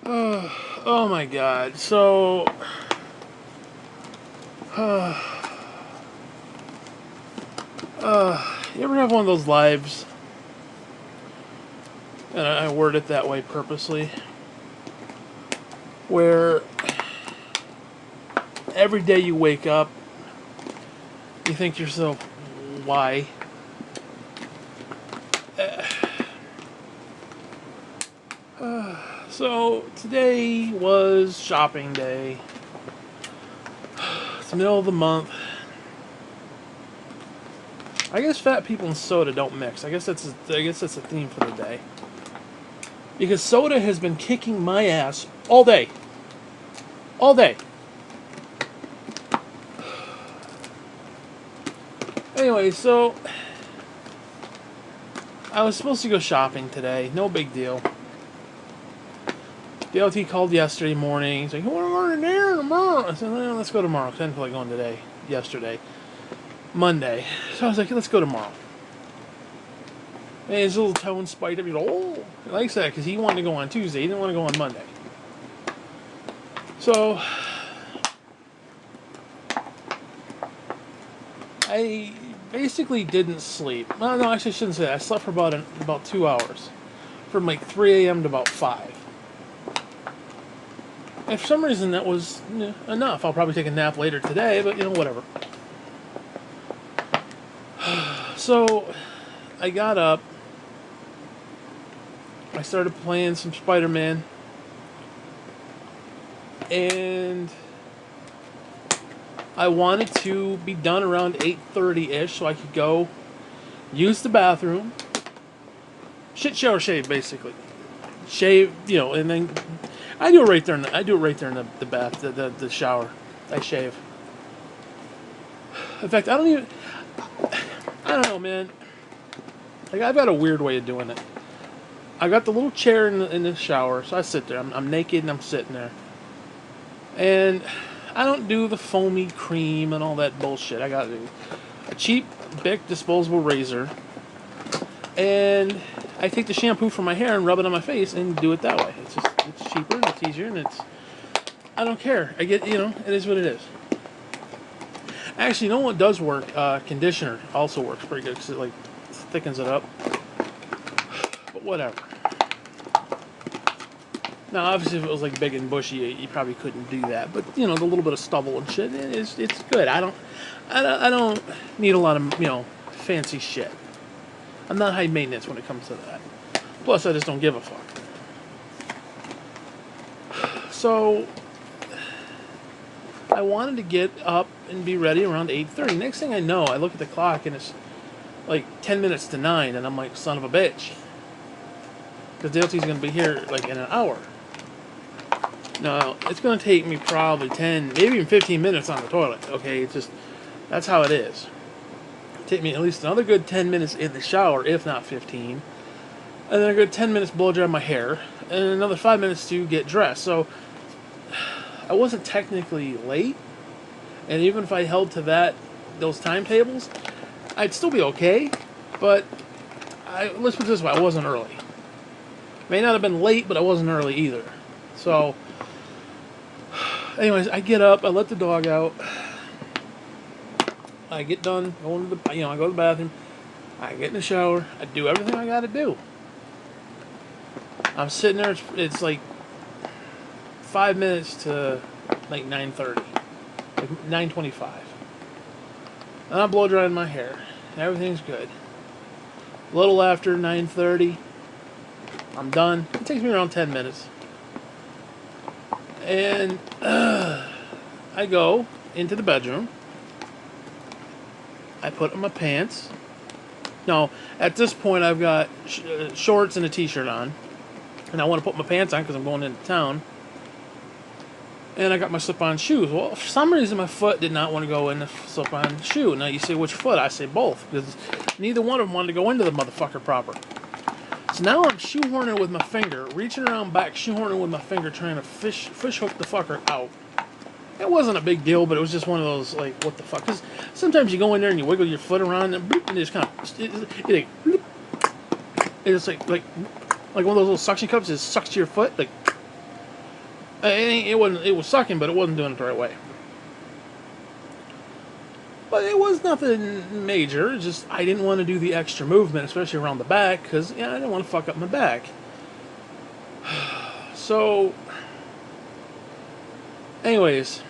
Oh my god. So, you ever have one of those lives, and I word it that way purposely, where every day you wake up, you think to yourself, why? So, today was shopping day. It's the middle of the month. I guess fat people and soda don't mix. I guess that's a theme for the day. Because soda has been kicking my ass all day. All day. Anyway, so I was supposed to go shopping today. No big deal. The LT called yesterday morning. He's like, "You want to go in there tomorrow?" I said, "Well, let's go tomorrow." I didn't feel like going today. Yesterday. Monday. So I was like, let's go tomorrow. And his little tone spiked up. He likes that because he wanted to go on Tuesday. He didn't want to go on Monday. So I basically didn't sleep. Well, no, actually, I shouldn't say that. I slept for about 2 hours, from like 3 a.m. to about 5. And for some reason, that was enough. I'll probably take a nap later today, but whatever. So I got up. I started playing some Spider-Man, and I wanted to be done around 8:30-ish so I could go use the bathroom, shit, shower, shave, basically. Shave, and then I do it right there. I do it right there in the bath, the shower. I shave. In fact, I don't know, man. Like, I've got a weird way of doing it. I got the little chair in the shower, so I sit there. I'm naked and I'm sitting there, and I don't do the foamy cream and all that bullshit. I got a cheap Bic disposable razor, and I take the shampoo from my hair and rub it on my face and do it that way. It's cheaper and it's easier and I don't care. I get, it is what it is. Actually, you know what does work? Conditioner also works pretty good because it thickens it up. But whatever. Now, obviously, if it was big and bushy, you probably couldn't do that. But the little bit of stubble and shit, it's good. I don't need a lot of fancy shit. I'm not high maintenance when it comes to that. Plus, I just don't give a fuck. So I wanted to get up and be ready around 8:30. Next thing I know, I look at the clock and it's 10 minutes to 9, and I'm like, son of a bitch. Because DLT's going to be here in an hour. Now, it's going to take me probably 10, maybe even 15 minutes on the toilet. Okay, that's how it is. It'll take me at least another good 10 minutes in the shower, if not 15. And then a good 10 minutes blow dry my hair. And another 5 minutes to get dressed. So, I wasn't technically late. And even if I held to those timetables, I'd still be okay. But, let's put it this way, I wasn't early. May not have been late, but I wasn't early either. So, anyways, I get up, I let the dog out. I get done going to I go to the bathroom. I get in the shower. I do everything I got to do. I'm sitting there. It's 5 minutes to 9:30, 9:25, and I'm blow drying my hair. Everything's good. A little after 9:30, I'm done. It takes me around 10 minutes, and I go into the bedroom. I put on my pants. No, at this point I've got shorts and a t-shirt on. And I want to put my pants on because I'm going into town. And I got my slip-on shoes. Well, for some reason my foot did not want to go in the slip-on shoe. Now you say, which foot? I say both. Because neither one of them wanted to go into the motherfucker proper. So now I'm shoehorning with my finger. Reaching around back, shoehorning with my finger. Trying to fish hook the fucker out. It wasn't a big deal, but it was just one of those, what the fuck. Because sometimes you go in there and you wiggle your foot around and bloop, and it just kind of... It's like one of those little suction cups that sucks to your foot. It wasn't. It was sucking, but it wasn't doing it the right way. But it was nothing major. Just I didn't want to do the extra movement, especially around the back, because I didn't want to fuck up my back. So, anyways,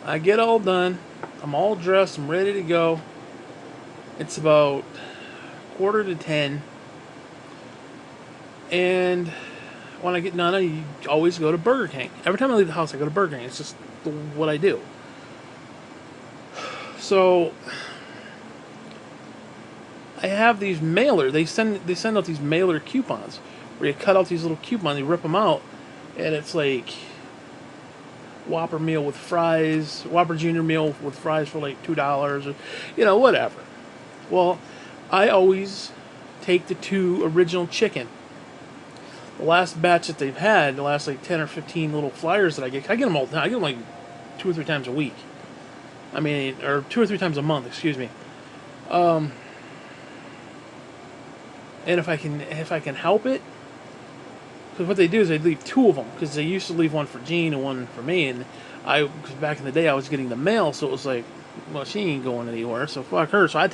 I get all done. I'm all dressed. I'm ready to go. It's about 9:45, and when I get done, I always go to Burger King. Every time I leave the house, I go to Burger King. It's just what I do. So I have these mailer. They send out these mailer coupons where you cut out these little coupons, you rip them out, and it's like Whopper meal with fries, Whopper Junior meal with fries for like $2, or whatever. Well, I always take the 2 original chicken. The last batch that they've had, the last like 10 or 15 little flyers that I get them all the time. I get them like 2 or 3 times a week. I mean, or 2 or 3 times a month, excuse me. And if I can help it, because what they do is they leave 2 of them, because they used to leave one for Jean and one for me, and because back in the day I was getting the mail, so it was like, well, she ain't going anywhere, so fuck her. So I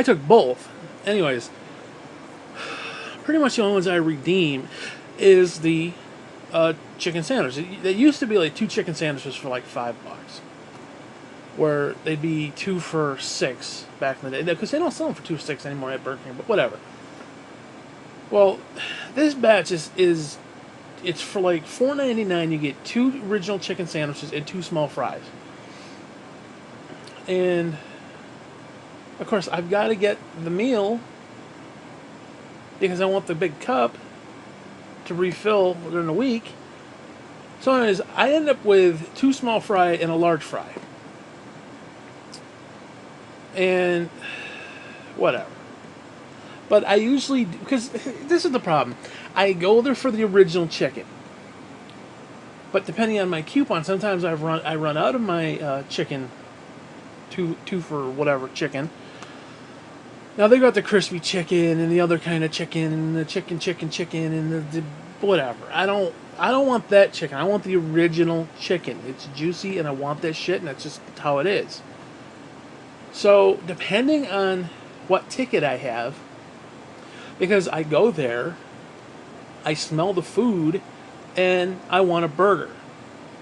took both. Anyways, pretty much the only ones I redeem is the chicken sandwich. They used to be like 2 chicken sandwiches for like $5, where they'd be 2 for $6 back in the day, because they don't sell them for 2 for $6 anymore at Burger King, but whatever. Well, this batch is it's for like $4.99. You get 2 original chicken sandwiches and 2 small fries. And of course, I've got to get the meal because I want the big cup to refill during the week. So anyways, I end up with 2 small fry and a large fry. And whatever. But I usually, because this is the problem, I go there for the original chicken. But depending on my coupon, sometimes I run out of my chicken, two for whatever chicken. Now they got the crispy chicken and the other kind of chicken and the chicken and the whatever. I don't want that chicken. I want the original chicken. It's juicy and I want that shit, and that's just how it is. So depending on what ticket I have, because I go there, I smell the food, and I want a burger.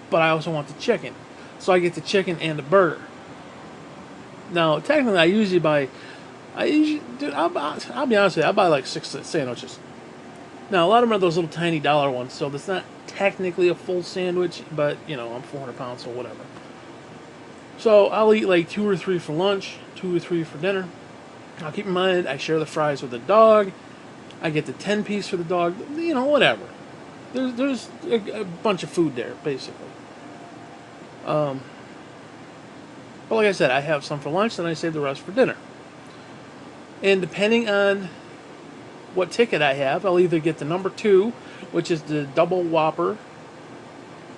But I also want the chicken. So I get the chicken and the burger. Now, technically, I'll be honest with you, I buy like 6 sandwiches. Now, a lot of them are those little tiny dollar ones, so that's not technically a full sandwich, but, I'm 400 pounds, so whatever. So I'll eat like 2 or 3 for lunch, 2 or 3 for dinner. Now, keep in mind, I share the fries with the dog. I get the 10-piece for the dog. Whatever. There's a bunch of food there, basically. But like I said, I have some for lunch, and I save the rest for dinner. And depending on what ticket I have, I'll either get the number 2, which is the double Whopper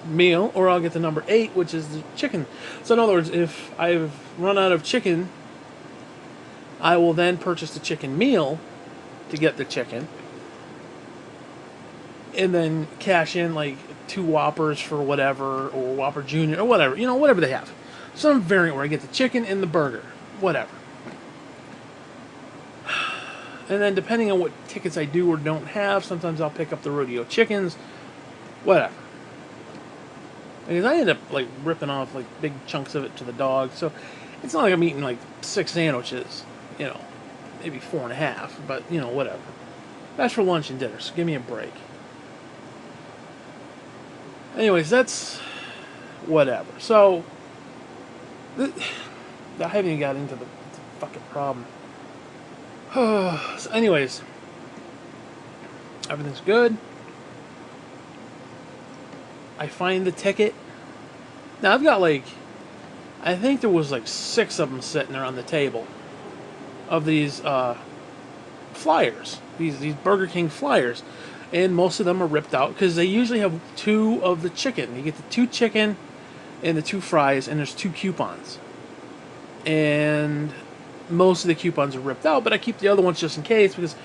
meal, or I'll get the number 8, which is the chicken. So in other words, if I've run out of chicken, I will then purchase the chicken meal to get the chicken, and then cash in like 2 Whoppers for whatever, or Whopper Junior, or whatever, whatever they have. Some variant where I get the chicken and the burger, whatever. And then depending on what tickets I do or don't have, sometimes I'll pick up the rodeo chickens, whatever. Because I end up like ripping off like big chunks of it to the dog, so it's not like I'm eating like 6 sandwiches, maybe 4.5, but whatever. That's for lunch and dinner, so give me a break. Anyways, that's whatever. So I haven't even got into the fucking problem. So anyways, everything's good. I find the ticket. Now I've got I think there was 6 of them sitting there on the table of these flyers, these Burger King flyers, and most of them are ripped out because they usually have 2 of the chicken. You get the 2 chicken and the 2 fries, and there's 2 coupons. And most of the coupons are ripped out, but I keep the other ones just in case because,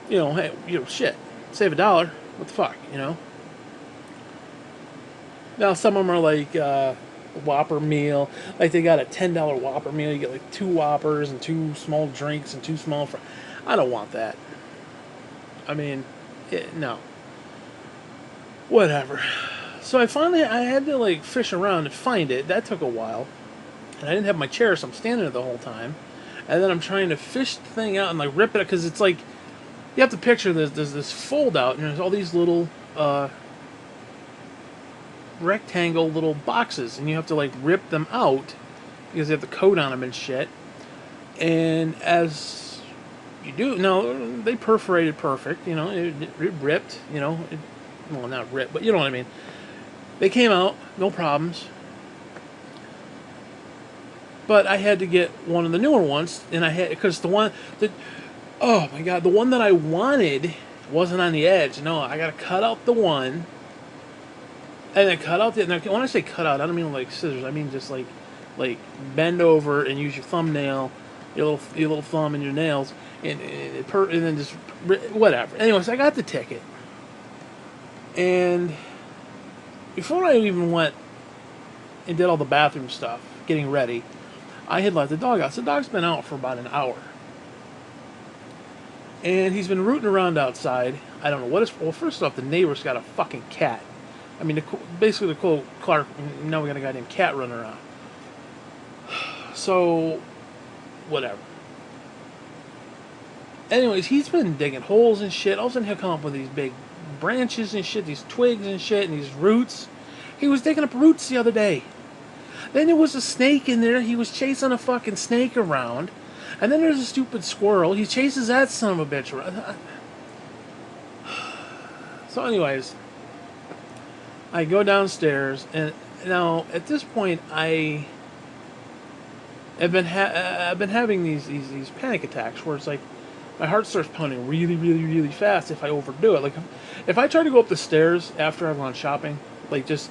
hey, shit, save $1. What the fuck, Now some of them are like Whopper meal. Like they got a $10 Whopper meal. You get like 2 Whoppers and 2 small drinks and 2 small I don't want that. I mean, no. Whatever. So I had to like fish around and find it. That took a while. And I didn't have my chair, so I'm standing there the whole time. And then I'm trying to fish the thing out and like rip it, because it's like, you have to picture there's this fold out and there's all these little rectangle little boxes, and you have to like rip them out because they have the coat on them and shit. And as you do, no, they perforated perfect, you know, it ripped, you know, well, not ripped, but you know what I mean. They came out, no problems. But I had to get one of the newer ones, and I had, because oh my god, the one that I wanted wasn't on the edge. No, I gotta cut out the one, and then cut out the. Now, when I say cut out, I don't mean like scissors. I mean just like bend over and use your thumbnail, your little thumb and your nails, and then just whatever. Anyways, I got the ticket, and before I even went and did all the bathroom stuff, getting ready, I had let the dog out. So the dog's been out for about an hour. And he's been rooting around outside. I don't know what it's... Well, first off, the neighbor's got a fucking cat. I mean, basically the cool Clark... Now we got a goddamn cat running around. So, whatever. Anyways, he's been digging holes and shit. All of a sudden he'll come up with these big branches and shit, these twigs and shit, and these roots. He was digging up roots the other day. Then there was a snake in there. He was chasing a fucking snake around. And then there's a stupid squirrel. He chases that son of a bitch around. So anyways, I go downstairs, and now at this point I've been having these panic attacks where it's like my heart starts pounding really, really, really fast if I overdo it. Like if I try to go up the stairs after I've gone shopping, like just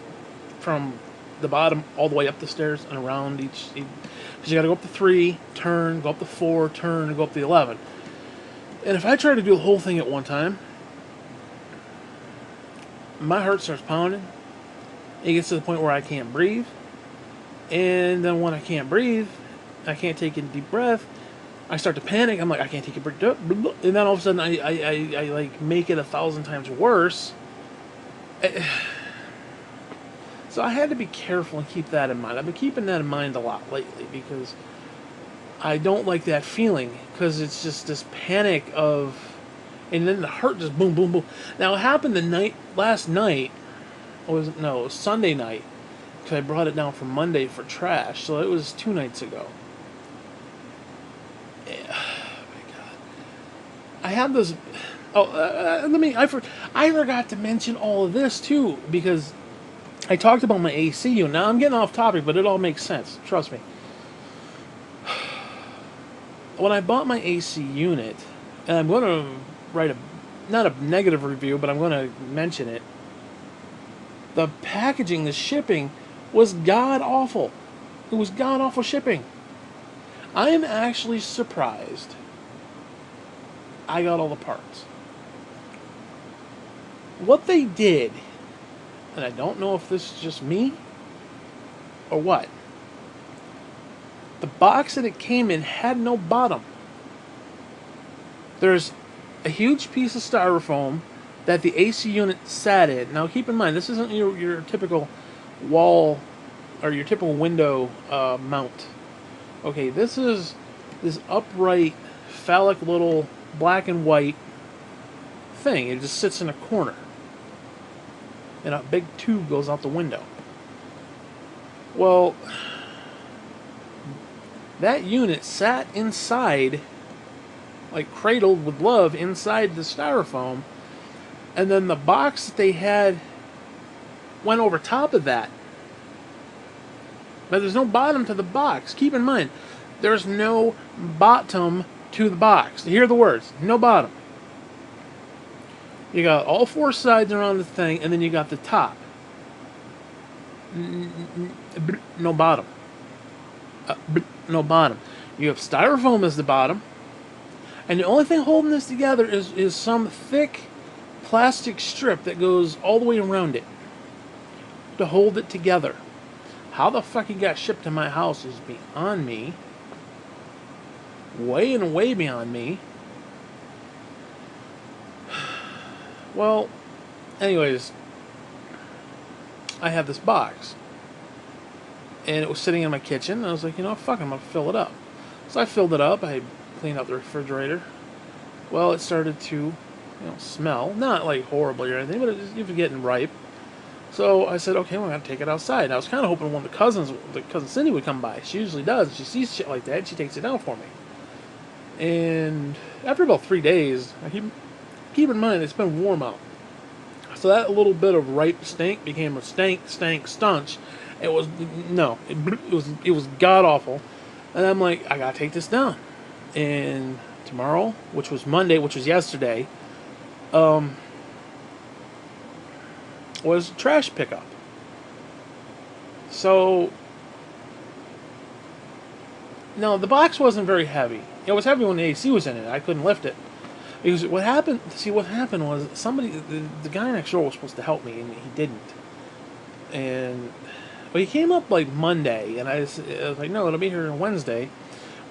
from the bottom all the way up the stairs and around each, because you got to go up to 3, turn, go up to 4, turn, and go up to 11. And if I try to do the whole thing at one time, my heart starts pounding. It gets to the point where I can't breathe, and then when I can't breathe, I can't take a deep breath. I start to panic. I'm like, I can't take a breath, and then all of a sudden I like make it 1,000 times worse. So I had to be careful and keep that in mind. I've been keeping that in mind a lot lately because I don't like that feeling, because it's just this panic of, and then the heart just boom, boom, boom. Now it happened last night, it was Sunday night, because I brought it down for Monday for trash, so it was 2 nights ago. Yeah, oh my god. I have this. I forgot to mention all of this too, because I talked about my AC unit. Now, I'm getting off topic, but it all makes sense. Trust me. When I bought my AC unit, and I'm going to write not a negative review, but I'm going to mention it. The packaging, the shipping, was god-awful. It was god-awful shipping. I am actually surprised I got all the parts. What they did, and I don't know if this is just me or what, the box that it came in had no bottom. There's a huge piece of styrofoam that the AC unit sat in. Now keep in mind, this isn't your typical wall or your typical window mount. Okay, this is this upright, phallic little black and white thing. It just sits in a corner, and a big tube goes out the window. Well, that unit sat inside, like cradled with love inside the styrofoam, and then the box that they had went over top of that. But there's no bottom to the box. Keep in mind, there's no bottom to the box. Hear the words, no bottom. You got all 4 sides around the thing, and then you got the top. No bottom. No bottom. You have styrofoam as the bottom, and the only thing holding this together is some thick plastic strip that goes all the way around it. to hold it together. How the fuck he got shipped to my house is beyond me. Way and way beyond me. Well, anyways, I have this box. And it was sitting in my kitchen. And I was like, you know, fuck, I'm going to fill it up. So I filled it up. I cleaned out the refrigerator. Well, it started to, smell. Not like horribly or anything, but it was getting ripe. So I said, okay, well, I'm going to take it outside. And I was kind of hoping one of the cousins, cousin Cindy, would come by. She usually does. She sees shit like that, and she takes it down for me. And after about 3 days, keep in mind, it's been warm out. So that little bit of ripe stink became a stank, stanch. It was, no, it was god-awful. And I'm like, I got to take this down. And tomorrow, which was Monday, which was yesterday, was trash pickup. So, no, the box wasn't very heavy. It was heavy when the AC was in it. I couldn't lift it. Because what happened was the guy next door was supposed to help me, and he didn't. And, well, he came up like Monday, and I was like, no, it'll be here on Wednesday.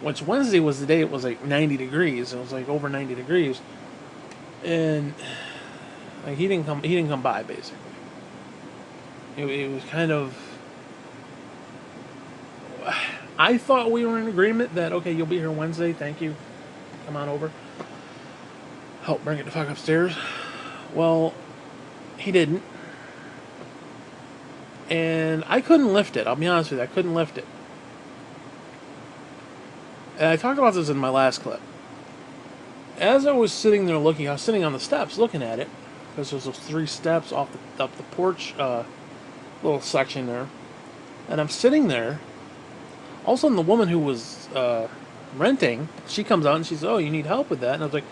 Which Wednesday was the day it was like 90 degrees. It was like over 90 degrees. And, like, he didn't come by, basically. It was kind of, I thought we were in agreement that, okay, you'll be here Wednesday, thank you, come on over, help bring it the fuck upstairs. Well, he didn't, and I couldn't lift it. I'll be honest with you, I couldn't lift it. And I talked about this in my last clip. As I was sitting there looking, I was sitting on the steps looking at it, because there's those 3 steps up the porch, little section there, and I'm sitting there. All of a sudden, the woman who was renting, she comes out and she says, "Oh, you need help with that?" And I was like,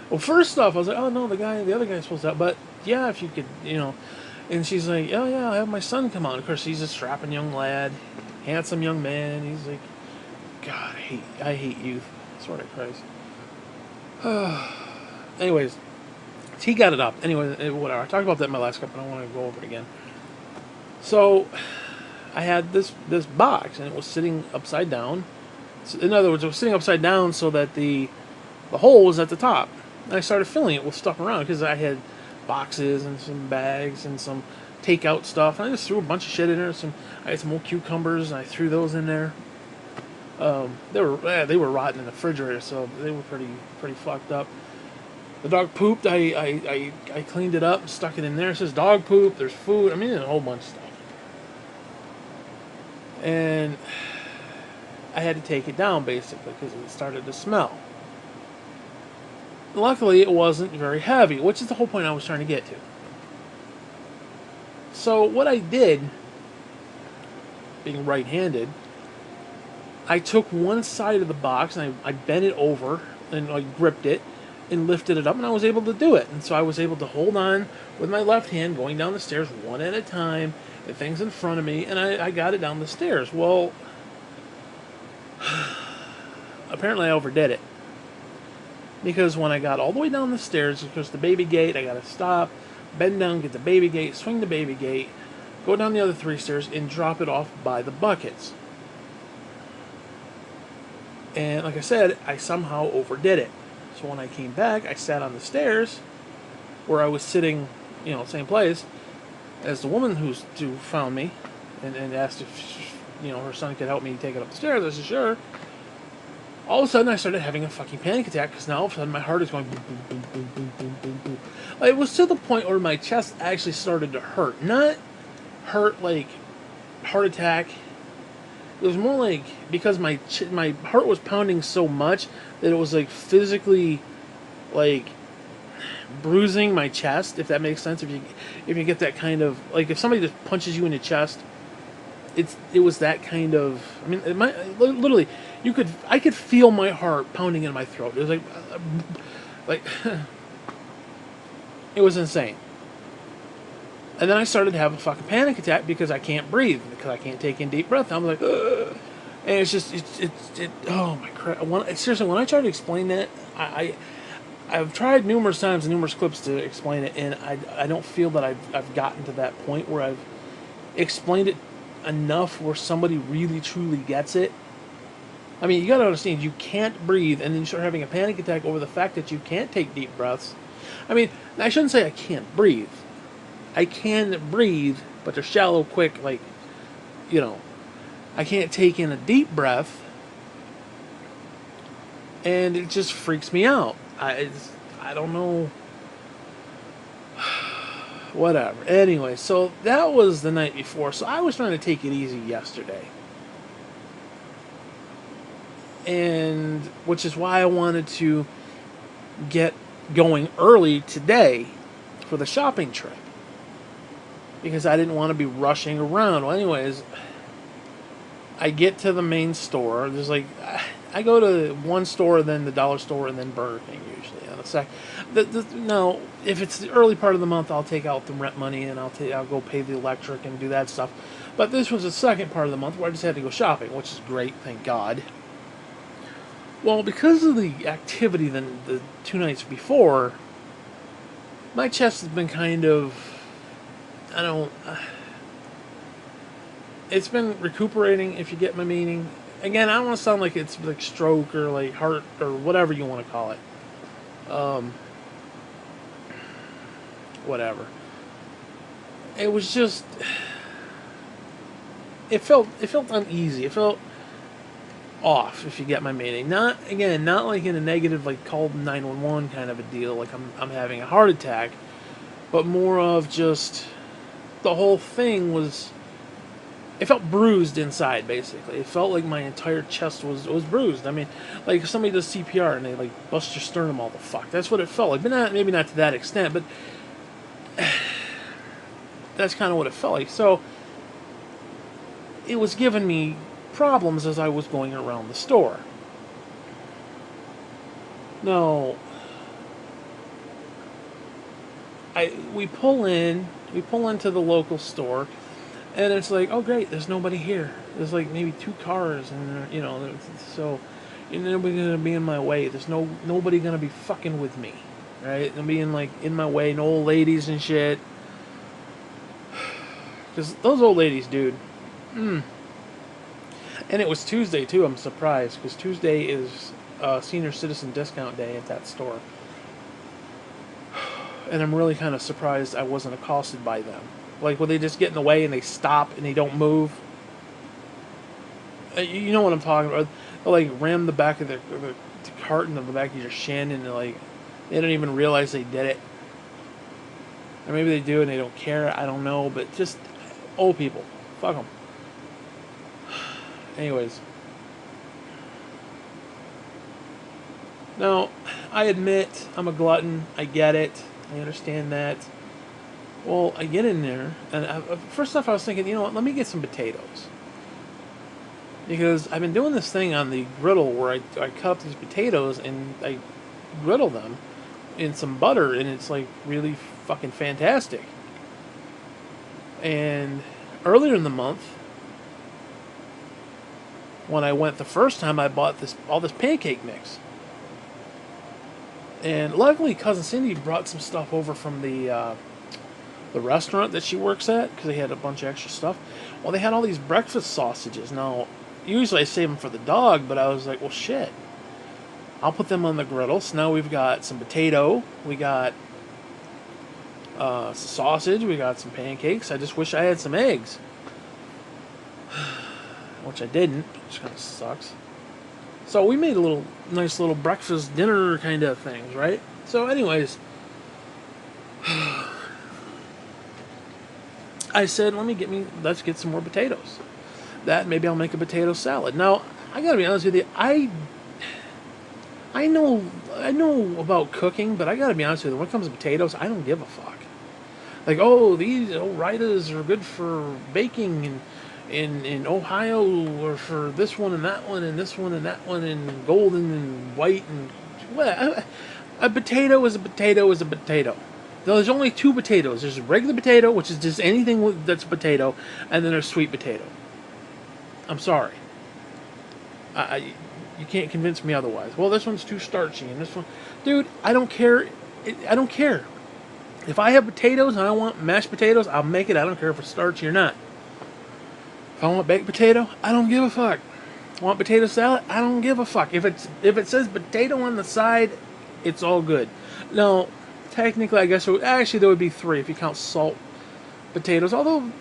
"Well, first off, I was like, oh no, the other guy's supposed to help, but yeah, if you could, And she's like, "Oh yeah, I'll have my son come out." Of course, he's a strapping young lad, handsome young man. He's like, God, I hate youth. I swear to Christ. Anyways, he got it up. Anyway, whatever. I talked about that in my last clip, and I want to go over it again. So, I had this box, and it was sitting upside down. In other words, it was sitting upside down so that the hole was at the top. And I started filling it with stuff around, because I had boxes and some bags and some takeout stuff. And I just threw a bunch of shit in there. I had some old cucumbers, and I threw those in there. They were rotten in the refrigerator, so they were pretty fucked up. The dog pooped. I cleaned it up and stuck it in there. It says dog poop. There's food. I mean, there's a whole bunch of stuff. And I had to take it down, basically, because it started to smell. Luckily, it wasn't very heavy, which is the whole point I was trying to get to. So what I did, being right-handed, I took one side of the box and I bent it over and I gripped it and lifted it up, and I was able to do it. And so I was able to hold on with my left hand, going down the stairs one at a time, the things in front of me, and I got it down the stairs. Well, apparently I overdid it. Because when I got all the way down the stairs, because the baby gate, I got to stop, bend down, get the baby gate, swing the baby gate, go down the other 3 stairs, and drop it off by the buckets. And like I said, I somehow overdid it. So when I came back, I sat on the stairs where I was sitting, same place as the woman who found me and asked if, her son could help me take it up the stairs. I said, sure. All of a sudden, I started having a fucking panic attack, because now all of a sudden my heart is going boom, boom, boom, boom, boom, boom, boom. It was to the point where my chest actually started to hurt. Not hurt like heart attack. It was more like, because my heart was pounding so much that it was like physically like bruising my chest, if that makes sense. If you get that kind of, like, if somebody just punches you in the chest, it was that kind of, I mean, literally, I could feel my heart pounding in my throat. It was like it was insane. And then I started to have a fucking panic attack because I can't breathe, because I can't take in deep breath. I'm like, ugh. And it's just, oh my crap. Seriously, when I try to explain that, I've tried numerous times, numerous clips to explain it, and I don't feel that I've gotten to that point where I've explained it enough where somebody really truly gets it. I mean, you gotta understand, you can't breathe, and then you start having a panic attack over the fact that you can't take deep breaths. I mean, I shouldn't say I can't breathe. I can breathe, but they're shallow, quick, like, you know, I can't take in a deep breath, and it just freaks me out. I don't know. Whatever. Anyway, so that was the night before, so I was trying to take it easy yesterday. And which is why I wanted to get going early today for the shopping trip, because I didn't want to be rushing around. Well, anyways, I get to the main store. There's like, I go to one store, then the dollar store, and then Burger King usually on a sec. Now, if it's the early part of the month, I'll take out the rent money and I'll go pay the electric and do that stuff. But this was the second part of the month where I just had to go shopping, which is great, thank God. Well, because of the activity the 2 nights before, my chest has been kind of, I don't, it's been recuperating, if you get my meaning. Again, I don't want to sound like it's like stroke or like heart or whatever you want to call it. Whatever. It was just, it felt uneasy. It felt off, if you get my meaning. Not like in a negative, like call 911 kind of a deal, like I'm having a heart attack, but more of just the whole thing was, it felt bruised inside, basically. It felt like my entire chest was bruised. I mean, like if somebody does CPR and they like bust your sternum all the fuck. That's what it felt like. But maybe not to that extent, but that's kind of what it felt like. So it was giving me problems as I was going around the store. Now, we pull into the local store, and it's like, oh great, there's nobody here. There's like maybe 2 cars, and so nobody's gonna be in my way. There's nobody gonna be fucking with me, right? And being like in my way, no old ladies and shit. Because those old ladies, dude. And it was Tuesday, too. I'm surprised, because Tuesday is senior citizen discount day at that store. And I'm really kind of surprised I wasn't accosted by them. Like, when they just get in the way and they stop and they don't move. You know what I'm talking about. They'll, like, ram the back of the cart into the back of your shin, and they don't even realize they did it. Or maybe they do and they don't care. I don't know. But just old people. Fuck them. Anyways. Now, I admit I'm a glutton. I get it. I understand that. Well, I get in there, and first off I was thinking, you know what, let me get some potatoes. Because I've been doing this thing on the griddle where I cut up these potatoes and I griddle them in some butter, and it's like really fucking fantastic. And earlier in the month, when I went the first time, I bought all this pancake mix. And luckily, Cousin Cindy brought some stuff over from the restaurant that she works at, because they had a bunch of extra stuff. Well, they had all these breakfast sausages. Now, usually I save them for the dog, but I was like, well, shit. I'll put them on the griddle. So now we've got some potato, we got some sausage, we got some pancakes. I just wish I had some eggs. Which I didn't, which kind of sucks. So we made a nice little breakfast dinner kind of things, right? So anyways, I said, let's get some more potatoes. Maybe I'll make a potato salad. Now, I gotta be honest with you, I know about cooking, but I gotta be honest with you, when it comes to potatoes, I don't give a fuck. Like, oh, these Ritas are good for baking in Ohio, or for this one and that one and this one and that one, and golden and white, and well, a potato is a potato is a potato. There's only 2 potatoes. There's a regular potato, which is just anything that's a potato, and then there's sweet potato. I'm sorry. You can't convince me otherwise. Well, this one's too starchy, and this one, dude, I don't care. I don't care. If I have potatoes and I want mashed potatoes, I'll make it. I don't care if it's starchy or not. If I want baked potato, I don't give a fuck. Want potato salad? I don't give a fuck. If it says potato on the side, it's all good. Now, technically, I guess actually there would be 3 if you count salt potatoes. Although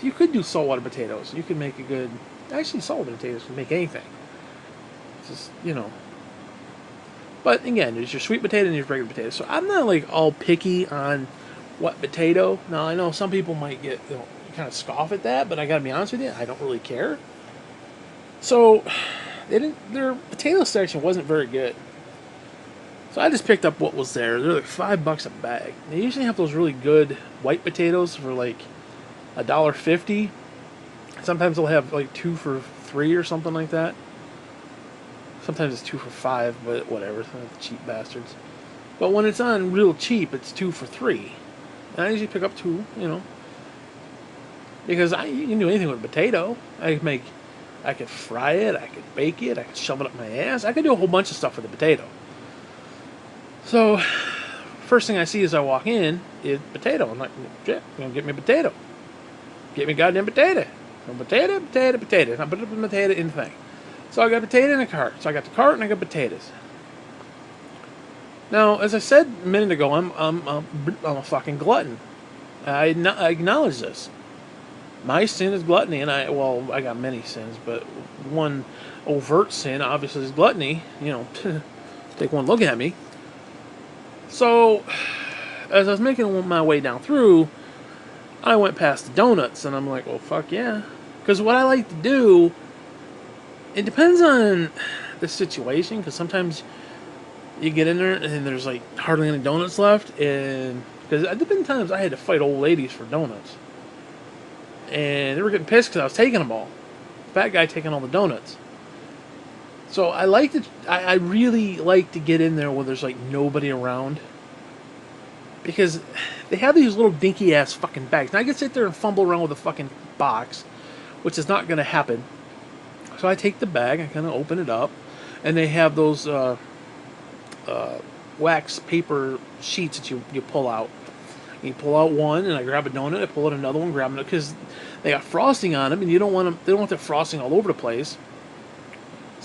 you could do saltwater potatoes. You could make a good. Actually, saltwater potatoes can make anything. It's just But again, there's your sweet potato and your regular potato. So I'm not like all picky on what potato. Now I know some people might get kind of scoff at that, but I gotta be honest with you, I don't really care. So their potato section wasn't very good. So I just picked up what was there. They're like $5 a bag. They usually have those really good white potatoes for like $1.50. Sometimes they'll have like 2 for $3 or something like that. Sometimes it's 2 for $5, but whatever. Cheap bastards. But when it's on real cheap, it's 2 for $3. And I usually pick up 2, because you can do anything with a potato. I could fry it, I could bake it, I could shove it up my ass. I could do a whole bunch of stuff with a potato. So, first thing I see as I walk in is potato. I'm like, shit, get me a potato. Get me a goddamn potato. Potato. And I put the potato in the thing. So I got potato in a cart. So I got the cart and I got potatoes. Now, as I said a minute ago, I'm a fucking glutton. I acknowledge this. My sin is gluttony, and I got many sins, but one overt sin obviously is gluttony. Take one look at me. So, as I was making my way down through, I went past the donuts, and I'm like, well, fuck yeah. Because what I like to do, it depends on the situation, because sometimes you get in there and there's like hardly any donuts left, and because there have been times I had to fight old ladies for donuts, and they were getting pissed because I was taking them all. Fat guy taking all the donuts. So I really like to get in there where there's like nobody around, because they have these little dinky ass fucking bags. Now I can sit there and fumble around with a fucking box, which is not going to happen. So I take the bag, I kind of open it up, and they have those wax paper sheets that you pull out. You pull out one, and I grab a donut. I pull out another one, grab it, because they got frosting on them, and you don't want them. They don't want the frosting all over the place.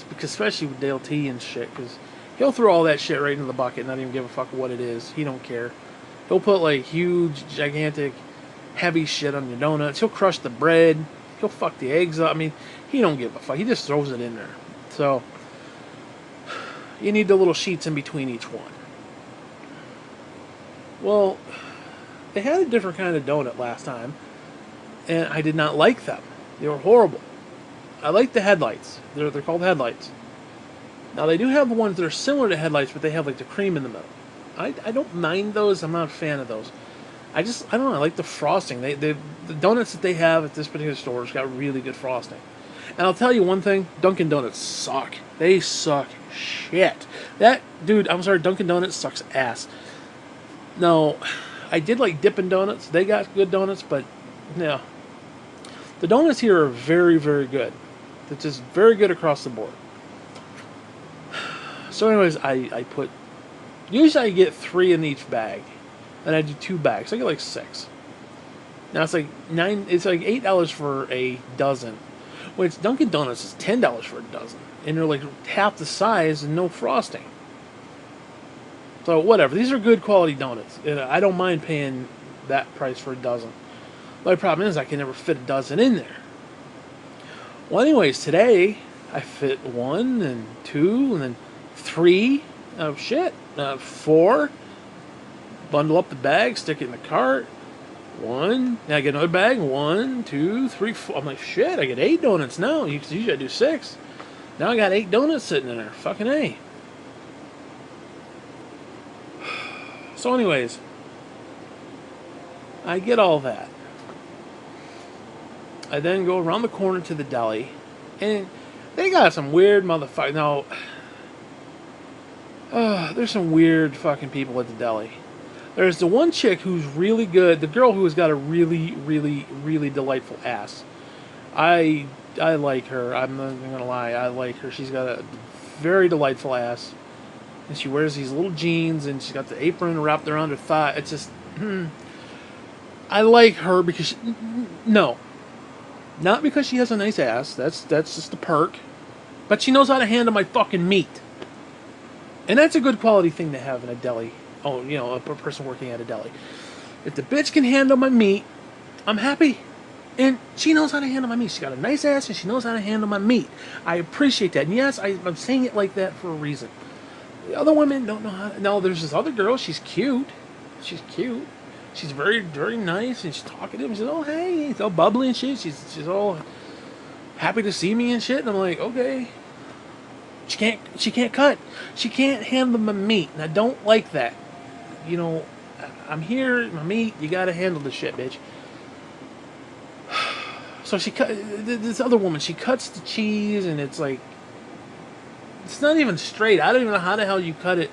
Because especially with Dale T and shit, because he'll throw all that shit right into the bucket, and not even give a fuck what it is. He don't care. He'll put like huge, gigantic, heavy shit on your donuts. He'll crush the bread. He'll fuck the eggs up. I mean, he don't give a fuck. He just throws it in there. So you need the little sheets in between each one. Well, they had a different kind of donut last time, and I did not like them. They were horrible. I like the headlights. They're called headlights. Now, they do have the ones that are similar to headlights, but they have like the cream in the middle. I don't mind those. I'm not a fan of those. I don't know. I like the frosting. The donuts that they have at this particular store has got really good frosting. And I'll tell you one thing. Dunkin' Donuts suck. They suck shit. I'm sorry, Dunkin' Donuts sucks ass. No, I did like Dippin' Donuts. They got good donuts, but no. The donuts here are very, very good. It's just very good across the board. So anyways, usually I get 3 in each bag. And I do 2 bags. I get like 6. Now it's like $8 for a dozen. Which Dunkin' Donuts is $10 for a dozen. And they're like half the size and no frosting. So whatever. These are good quality donuts. I don't mind paying that price for a dozen. The only problem is I can never fit a dozen in there. Well, anyways, today I fit 1 and 2 and then 3. Oh shit, 4. Bundle up the bag, stick it in the cart. 1. Now I get another bag. 1, 2, 3, 4. I'm like, shit, I get 8 donuts now. Usually I do 6. Now I got 8 donuts sitting in there. Fucking A. So anyways, I get all that. I then go around the corner to the deli, and they got some weird motherfuckers. Now, there's some weird fucking people at the deli. There's the one chick who's really good, the girl who has got a really, really, really delightful ass. I like her. I'm not even gonna lie. I like her. She's got a very delightful ass, and she wears these little jeans, and she's got the apron wrapped around her thigh. It's just, I like her because no. Not because she has a nice ass. That's just a perk. But she knows how to handle my fucking meat. And that's a good quality thing to have in a deli. Oh, a person working at a deli. If the bitch can handle my meat, I'm happy. And she knows how to handle my meat. She's got a nice ass and she knows how to handle my meat. I appreciate that. And yes, I'm saying it like that for a reason. The other women don't know how to. No, there's this other girl. She's cute. She's cute. She's very, very nice. And she's talking to him. She's oh, hey. She's all bubbly and shit. She's all happy to see me and shit. And I'm like, okay. She can't cut. She can't handle my meat. And I don't like that. I'm here, my meat, you gotta handle the shit, bitch. So this other woman, she cuts the cheese and it's like, it's not even straight. I don't even know how the hell you cut it.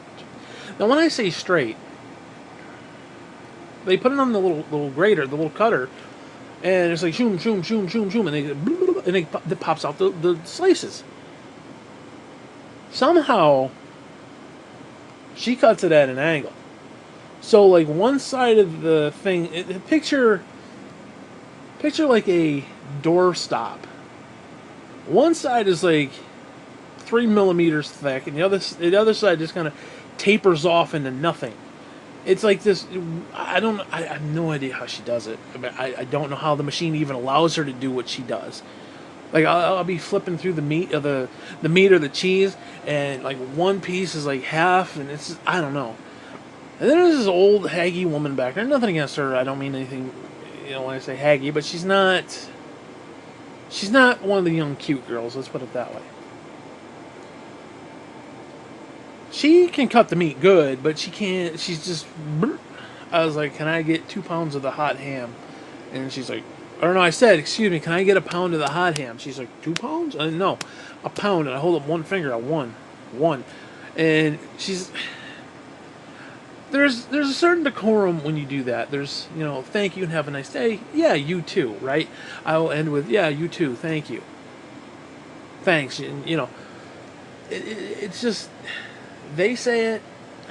Now when I say straight, they put it on the little grater, the little cutter, and it's like shoom, shoom, shoom, shoom, shoom, and it pops out the slices. Somehow, she cuts it at an angle. So, like, one side of the thing, picture like a doorstop. One side is like 3 millimeters thick, and the other side just kind of tapers off into nothing. It's like this. I have no idea how she does it. I don't know how the machine even allows her to do what she does. Like I'll be flipping through the meat of the meat or the cheese, and like one piece is like half, and it's I don't know. And then there's this old haggy woman back there. Nothing against her. I don't mean anything, when I say haggy, but she's not one of the young cute girls. Let's put it that way. She can cut the meat good, but she can't. She's just. I was like, can I get 2 pounds of the hot ham? And she's like, or no, I said, excuse me, can I get a pound of the hot ham? She's like, 2 pounds? No, a pound. And I hold up one finger at one. And she's. There's a certain decorum when you do that. There's, thank you and have a nice day. Yeah, you too, right? I will end with, yeah, you too, thank you. Thanks, and, it's just, they say it,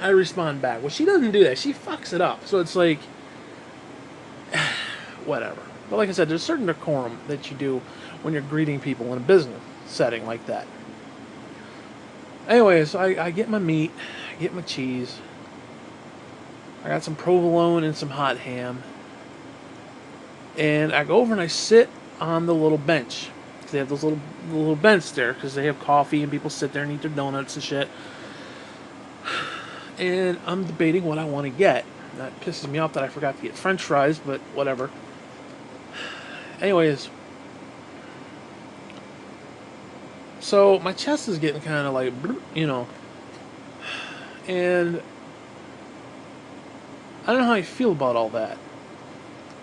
I respond back. Well, she doesn't do that. She fucks it up. So it's like, whatever. But like I said, there's a certain decorum that you do when you're greeting people in a business setting like that. Anyway, so I get my meat, I get my cheese. I got some provolone and some hot ham. And I go over and I sit on the little bench. They have those little bench there because they have coffee and people sit there and eat their donuts and shit. And I'm debating what I want to get. That pisses me off that I forgot to get French fries, but whatever. Anyways. So my chest is getting kind of like, and I don't know how I feel about all that.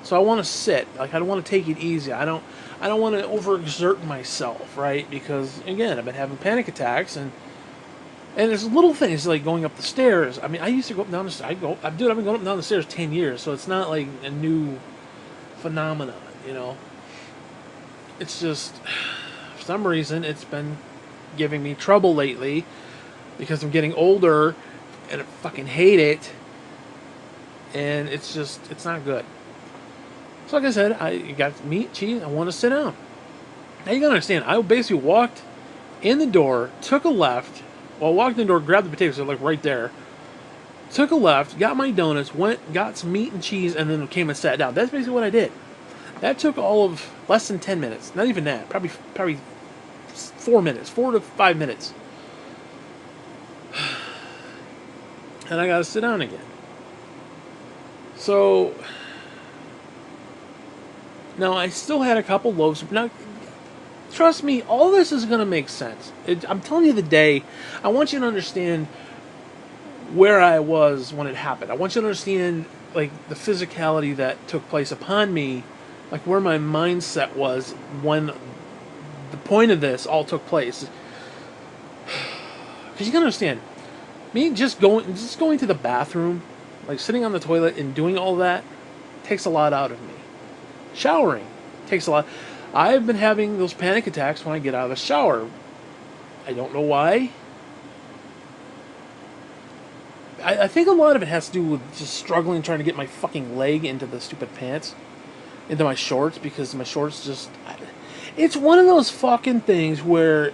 So I want to sit. Like I don't want to take it easy. I don't want to overexert myself, right? Because again, I've been having panic attacks and there's little things like going up the stairs. I mean, I used to go up and down the stairs. I've been going up and down the stairs 10 years, so it's not like a new phenomenon, It's just for some reason it's been giving me trouble lately because I'm getting older and I fucking hate it. And it's not good. So like I said, I got meat, cheese, I want to sit down. Now you gotta understand, I basically walked in the door, took a left, walked in the door, grabbed the potatoes, they're like right there. Took a left, got my donuts, went, got some meat and cheese, and then came and sat down. That's basically what I did. That took all of less than 10 minutes. Not even that. Probably 4 minutes. 4 to 5 minutes. And I gotta sit down again. So, now I still had a couple loaves. Now, trust me, all this is going to make sense. I'm telling you the day. I want you to understand where I was when it happened. I want you to understand, like, the physicality that took place upon me, like, where my mindset was when the point of this all took place. Because you got to understand, me just going to the bathroom, like sitting on the toilet and doing all that, takes a lot out of me. Showering takes a lot. I've been having those panic attacks when I get out of the shower. I don't know why. I think a lot of it has to do with just struggling trying to get my fucking leg into the stupid pants, into my shorts, because my shorts just... It's one of those fucking things where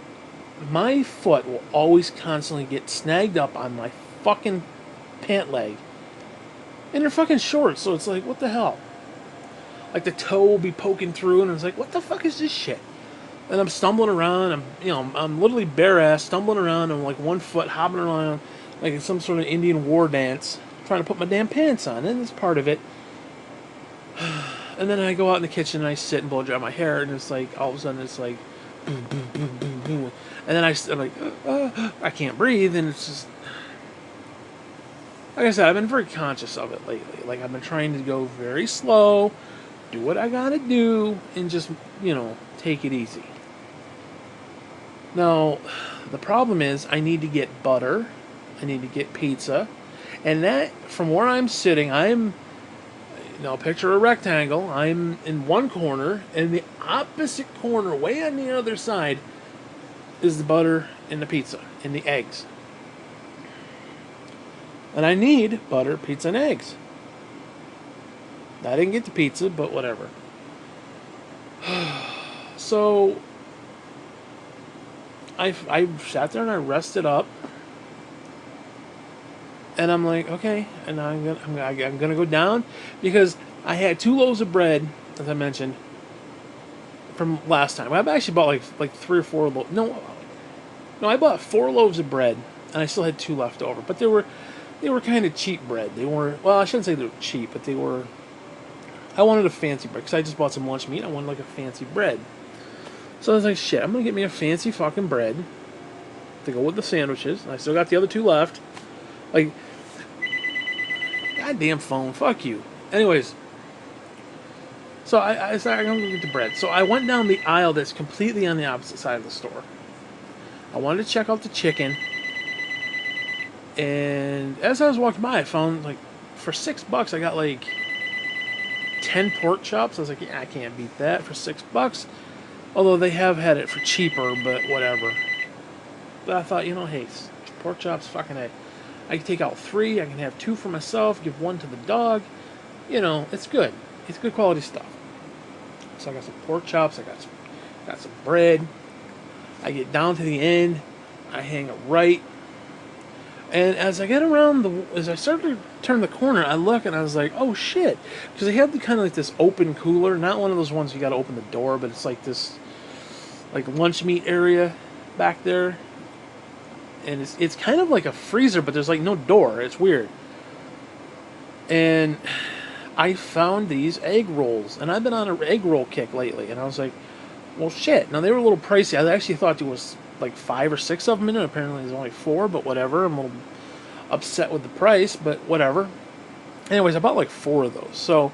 my foot will always constantly get snagged up on my fucking pant leg. And they're fucking short, so it's like, what the hell? Like the toe will be poking through, and it's like, what the fuck is this shit? And I'm stumbling around. I'm literally bare ass stumbling around on like one foot, hopping around like in some sort of Indian war dance, trying to put my damn pants on. And it's part of it. And then I go out in the kitchen and I sit and blow dry my hair, and it's like all of a sudden it's like, boom, boom, boom, boom, boom. And then I'm like, I can't breathe, and it's just. Like I said, I've been very conscious of it lately. Like, I've been trying to go very slow, do what I gotta do, and just, take it easy. Now, the problem is, I need to get butter, I need to get pizza, and that, from where I'm sitting, picture a rectangle, I'm in one corner, and the opposite corner, way on the other side, is the butter and the pizza, and the eggs. And I need butter, pizza, and eggs. I didn't get the pizza, but whatever. So, I sat there and I rested up. And I'm like, okay, and I'm gonna go down, because I had 2 loaves of bread, as I mentioned, from last time. I've actually bought like 3 or 4 loaves. No, I bought 4 loaves of bread, and I still had 2 left over. But they were kind of cheap bread. They weren't, well, I shouldn't say they were cheap, but I wanted a fancy bread, because I just bought some lunch meat. I wanted like a fancy bread. So I was like, shit, I'm going to get me a fancy fucking bread to go with the sandwiches. And I still got the other 2 left. Like, goddamn phone, fuck you. Anyways, so I said, I'm going to get the bread. So I went down the aisle that's completely on the opposite side of the store. I wanted to check out the chicken. And as I was walking by, I found, like, for $6, I got, like, 10 pork chops. I was like, yeah, I can't beat that for $6. Although they have had it for cheaper, but whatever. But I thought, hey, pork chops, fucking A. I can take out 3. I can have 2 for myself, give 1 to the dog. It's good. It's good quality stuff. So I got some pork chops. I got some bread. I get down to the end. I hang it right. And as I get around as I start to turn the corner, I look and I was like, oh shit. Because they have the kind of like this open cooler, not one of those ones you got to open the door, but it's like this, like lunch meat area back there. And it's kind of like a freezer, but there's like no door. It's weird. And I found these egg rolls, and I've been on an egg roll kick lately. And I was like, well shit. Now they were a little pricey. I actually thought there was like 5 or 6 of them in it. Apparently there's only 4, but whatever. I'm a little upset with the price, but whatever. Anyways, I bought like 4 of those. So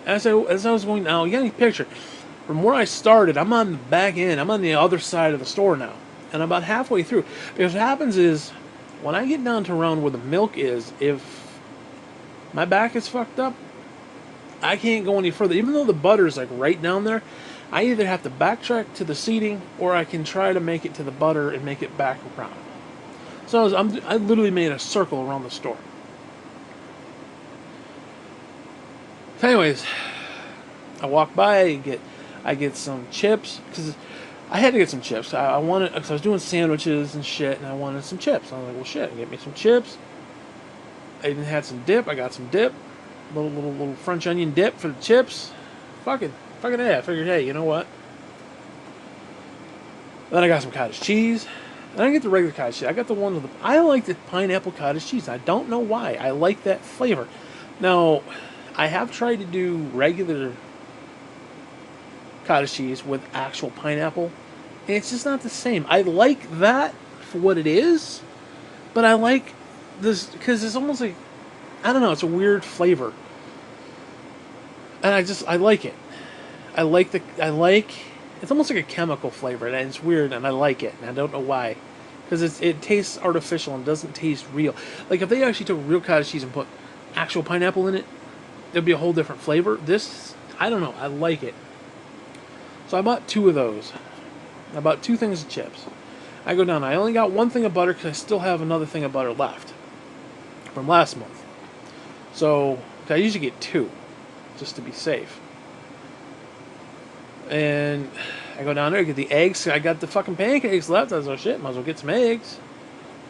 as I was going now, you got any picture from where I started? I'm on the back end. I'm on the other side of the store now, and I'm about halfway through. Because what happens is, when I get down to around where the milk is, if my back is fucked up, I can't go any further. Even though the butter is like right down there, I either have to backtrack to the seating, or I can try to make it to the butter and make it back around. So I literally made a circle around the store. So anyways, I walk by, I get some chips, because I had to get some chips. Because I was doing sandwiches and shit, and I wanted some chips. I was like, well shit, get me some chips. I even had some dip. I got some dip. Little French onion dip for the chips. Fucking A. I figured, hey, you know what? Then I got some cottage cheese. And I didn't get the regular cottage cheese. I got the one with I like the pineapple cottage cheese. I don't know why. I like that flavor. Now, I have tried to do regular cottage cheese with actual pineapple, and it's just not the same. I like that for what it is, but I like this because it's almost like, I don't know, it's a weird flavor, and I like it. It's almost like a chemical flavor, and it's weird, and I like it, and I don't know why, because it tastes artificial and doesn't taste real. Like if they actually took real cottage cheese and put actual pineapple in it, it'd be a whole different flavor. This, I don't know, I like it. So I bought 2 of those. I bought 2 things of chips. I go down. I only got 1 thing of butter because I still have another thing of butter left from last month. So I usually get 2, just to be safe. And I go down there, get the eggs. I got the fucking pancakes left. I was like, oh shit, might as well get some eggs.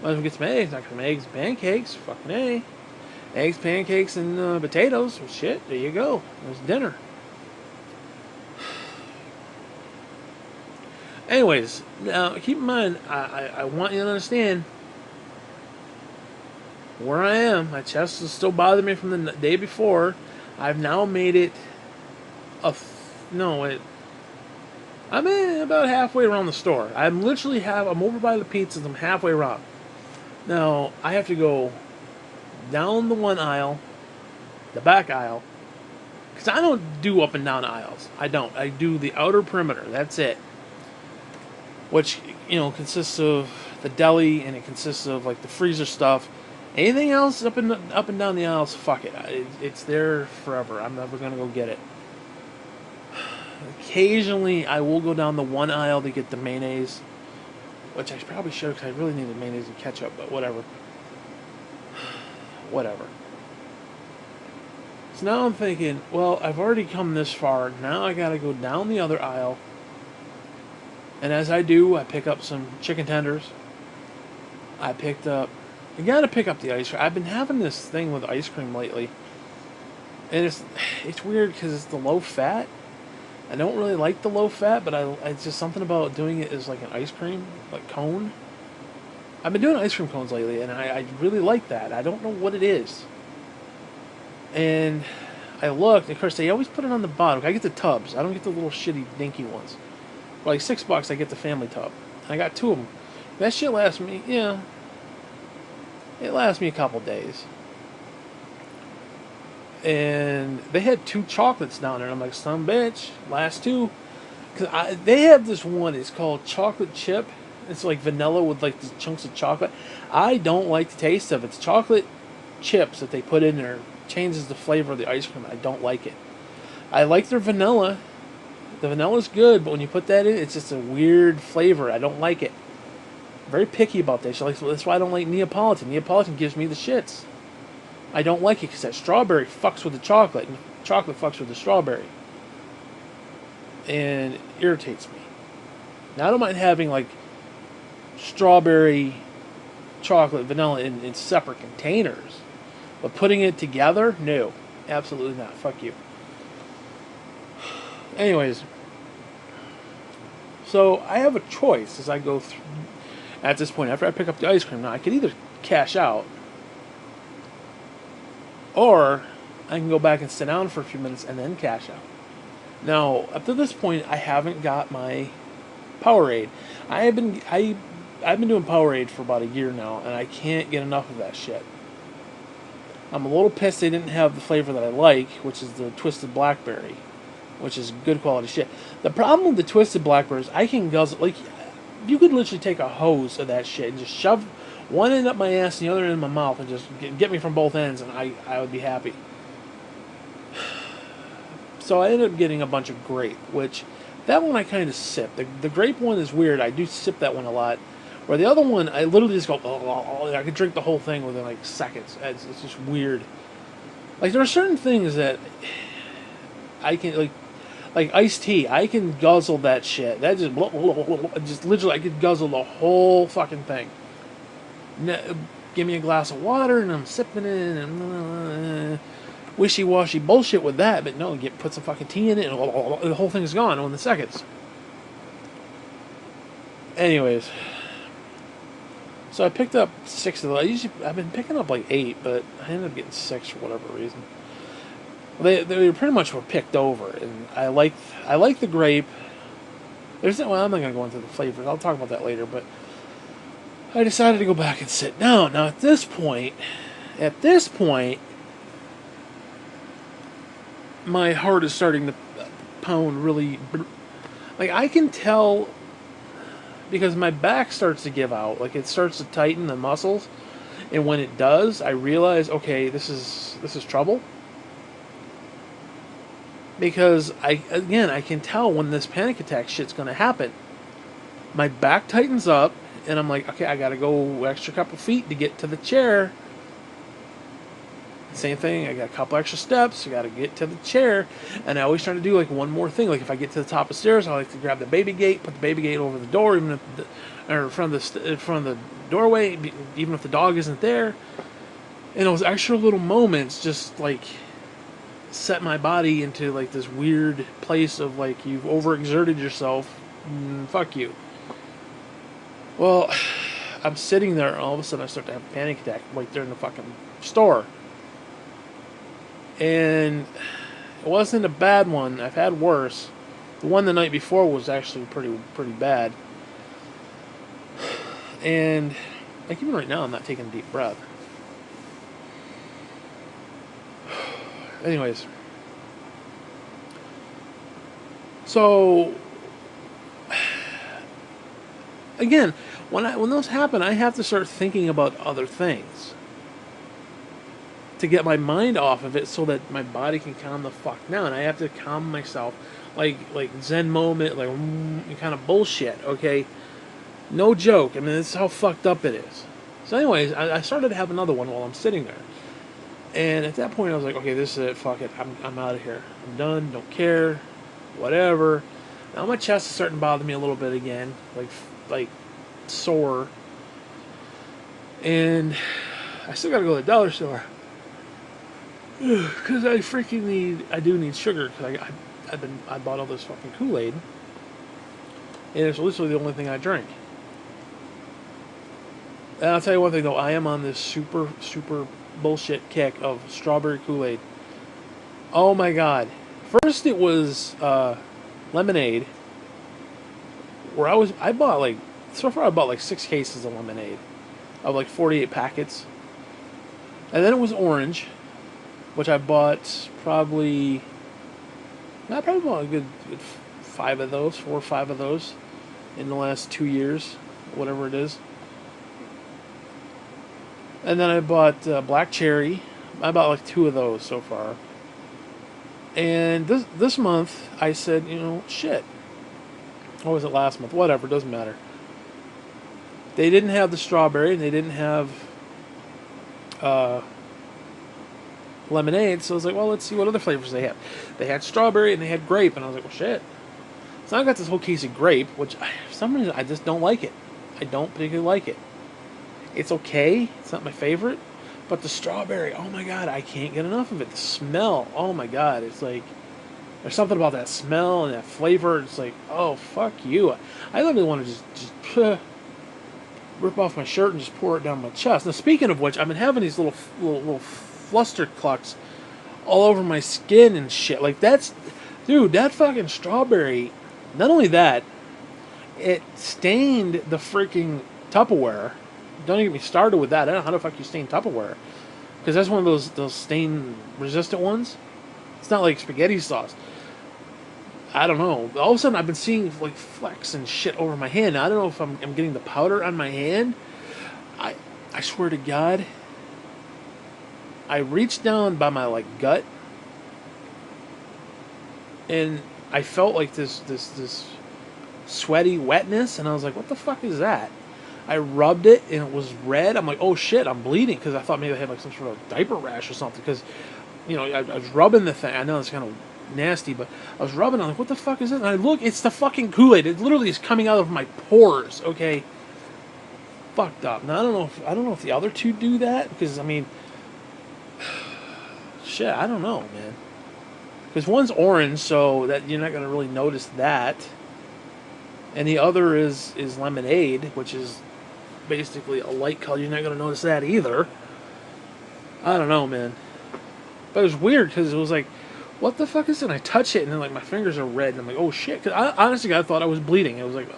Might as well get some eggs. Not some eggs and pancakes. Fucking A. Eggs, pancakes, and potatoes. Well, shit, there you go. There's dinner. Anyways, now keep in mind, I want you to understand where I am. My chest is still bothering me from the day before. I've now made it I'm about halfway around the store. I'm over by the pizzas. I'm halfway around. Now, I have to go down the one aisle, the back aisle, because I don't do up and down aisles. I don't. I do the outer perimeter. That's it. Which, consists of the deli, and it consists of, like, the freezer stuff. Anything else up and down the aisles, fuck it. It's there forever. I'm never going to go get it. Occasionally, I will go down the one aisle to get the mayonnaise, which I probably should because I really needed mayonnaise and ketchup, but whatever. Whatever. So now I'm thinking, well, I've already come this far. Now I got to go down the other aisle. And as I do, I pick up some chicken tenders. I got to pick up the ice cream. I've been having this thing with ice cream lately. And it's weird because it's the low fat. I don't really like the low fat, but it's just something about doing it as like an ice cream, like cone. I've been doing ice cream cones lately, and I really like that. I don't know what it is. And I looked, of course, they always put it on the bottom. I get the tubs. I don't get the little shitty, dinky ones. For like $6, I get the family tub. And I got 2 of them. That shit lasts me, it lasts me a couple days. And they had 2 chocolates down there. And I'm like, son of a bitch, last 2. Because they have this one, it's called chocolate chip. It's like vanilla with like the chunks of chocolate. I don't like the taste of it. It's chocolate chips that they put in there. Changes the flavor of the ice cream. I don't like it. I like their vanilla. The vanilla's good, but when you put that in, it's just a weird flavor. I don't like it. Very picky about that. That's why I don't like Neapolitan. Neapolitan gives me the shits. I don't like it because that strawberry fucks with the chocolate, and chocolate fucks with the strawberry. And it irritates me. Now, I don't mind having, like, strawberry, chocolate, vanilla in separate containers. But putting it together? No. Absolutely not. Fuck you. Anyways. So, I have a choice as I go through. At this point, after I pick up the ice cream, now I could either cash out, or I can go back and sit down for a few minutes and then cash out. Now, up to this point, I haven't got my Powerade. I've been doing Powerade for about a year now, and I can't get enough of that shit. I'm a little pissed they didn't have the flavor that I like, which is the Twisted Blackberry, which is good quality shit. The problem with the Twisted Blackberries, I can guzzle, like, you could literally take a hose of that shit and just shove one end up my ass and the other end in my mouth and just get me from both ends, and I would be happy. So I ended up getting a bunch of grape, which that one I kind of sip. The grape one is weird. I do sip that one a lot. Where the other one, I literally just go, oh, I could drink the whole thing within like seconds. It's just weird. Like, there are certain things that I can, like iced tea. I can guzzle that shit. That just literally, I could guzzle the whole fucking thing. Give me a glass of water and I'm sipping it and wishy-washy bullshit with that, but no, put some fucking tea in it and the whole thing's gone in the seconds. Anyways, so I picked up 6 of those. I've been picking up like 8, but I ended up getting 6 for whatever reason. They pretty much were picked over, and I like the grape. I'm not going to go into the flavors. I'll talk about that later, but I decided to go back and sit down. Now, at this point, my heart is starting to pound really. Like, I can tell because my back starts to give out. Like, it starts to tighten the muscles, and when it does, I realize, okay, this is trouble. Because I can tell when this panic attack shit's going to happen. My back tightens up. And I'm like, okay, I gotta go extra couple feet to get to the chair. Same thing. I got a couple extra steps. I got to get to the chair, and I always try to do like one more thing. Like if I get to the top of the stairs, I like to grab the baby gate, put the baby gate over the door, even if or in front of the doorway, even if the dog isn't there. And those extra little moments just like set my body into like this weird place of like you've overexerted yourself. Fuck you. Well, I'm sitting there, and all of a sudden I start to have a panic attack right there in the fucking store. And it wasn't a bad one. I've had worse. The one the night before was actually pretty bad. And like even right now, I'm not taking a deep breath. Anyways, so again, when those happen, I have to start thinking about other things to get my mind off of it, so that my body can calm the fuck down. I have to calm myself, like Zen moment, like kind of bullshit. Okay, no joke. I mean, this is how fucked up it is. So, anyways, I started to have another one while I'm sitting there, and at that point, I was like, okay, this is it. Fuck it. I'm out of here. I'm done. Don't care. Whatever. Now my chest is starting to bother me a little bit again, like sore, and I still gotta go to the dollar store. Because I do need sugar, because I bought all this fucking Kool-Aid, and it's literally the only thing I drink. And I'll tell you one thing though, I am on this super bullshit kick of strawberry Kool-Aid. Oh my god. First it was lemonade, where I bought like 6 cases of lemonade, of like 48 packets. And then it was orange, which I bought probably bought a good 4 or 5 of those in the last 2 years, whatever it is. And then I bought black cherry. I bought like 2 of those so far. And this month I said, shit. Or was it last month? Whatever, doesn't matter. They didn't have the strawberry, and they didn't have lemonade, so I was like, well, let's see what other flavors they have. They had strawberry and they had grape, and I was like, well, shit. So I got this whole case of grape, which for some reason I just don't like it. I don't particularly like it. It's okay. It's not my favorite. But the strawberry, oh my god, I can't get enough of it. The smell, oh my god, it's like, there's something about that smell and that flavor. It's like, oh, fuck you. I literally want to just rip off my shirt and just pour it down my chest. Now, speaking of which, I've been having these little fluster clucks all over my skin and shit. Like, dude, that fucking strawberry, not only that, it stained the freaking Tupperware. Don't even get me started with that. I don't know how the fuck you stain Tupperware, because that's one of those stain resistant ones. It's not like spaghetti sauce. I don't know. All of a sudden, I've been seeing like flecks and shit over my hand. Now, I don't know if I'm getting the powder on my hand. I swear to God, I reached down by my like gut, and I felt like this sweaty wetness, and I was like, what the fuck is that? I rubbed it, and it was red. I'm like, oh shit, I'm bleeding, because I thought maybe I had like some sort of diaper rash or something, because, I was rubbing the thing. I know it's kind of nasty, but I was rubbing it. I'm like, what the fuck is it? And I look, it's the fucking Kool-Aid. It literally is coming out of my pores, okay? Fucked up. Now, I don't know if the other two do that, because, I mean, shit, I don't know, man. Because one's orange, so that you're not going to really notice that. And the other is lemonade, which is basically a light color. You're not going to notice that either. I don't know, man. But it was weird, because it was like, what the fuck is it? And I touch it, and then like my fingers are red, and I'm like, oh shit. Because honestly, I thought I was bleeding. It was like,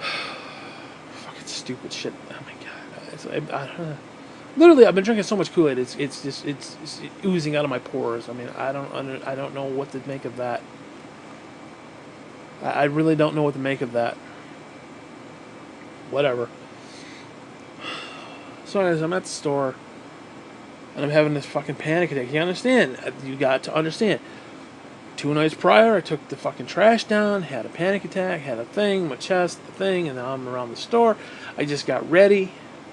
fucking stupid shit. Oh my god. Literally, I've been drinking so much Kool-Aid. It's oozing out of my pores. I mean, I don't know what to make of that. I really don't know what to make of that. Whatever. So anyways, I'm at the store, and I'm having this fucking panic attack. You understand? You got to understand. 2 nights prior, I took the fucking trash down, had a panic attack, had a thing, my chest, the thing, and now I'm around the store. I just got ready.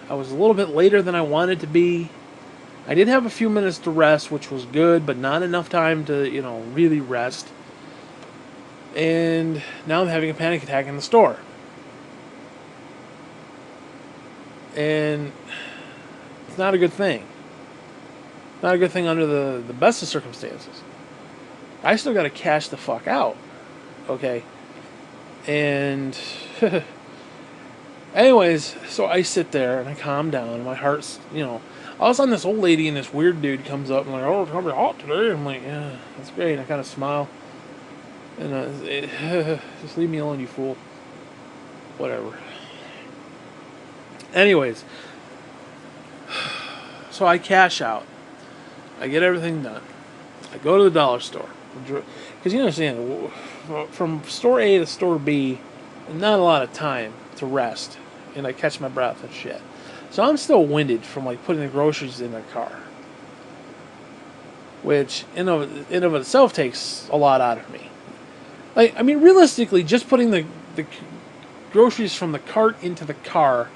I was a little bit later than I wanted to be. I did have a few minutes to rest, which was good, but not enough time to, really rest. And now I'm having a panic attack in the store. And it's not a good thing. Not a good thing under the best of circumstances. I still got to cash the fuck out. Okay? And anyways, so I sit there and I calm down. And my heart's, all of a sudden this old lady and this weird dude comes up and like, oh, it's going to be hot today. I'm like, yeah, that's great. And I kind of smile. And just leave me alone, you fool. Whatever. Anyways, so I cash out. I get everything done. I go to the dollar store. Because you understand, from store A to store B, not a lot of time to rest. And I catch my breath and shit. So I'm still winded from like putting the groceries in the car. Which in of itself takes a lot out of me. Like, I mean, realistically, just putting the groceries from the cart into the car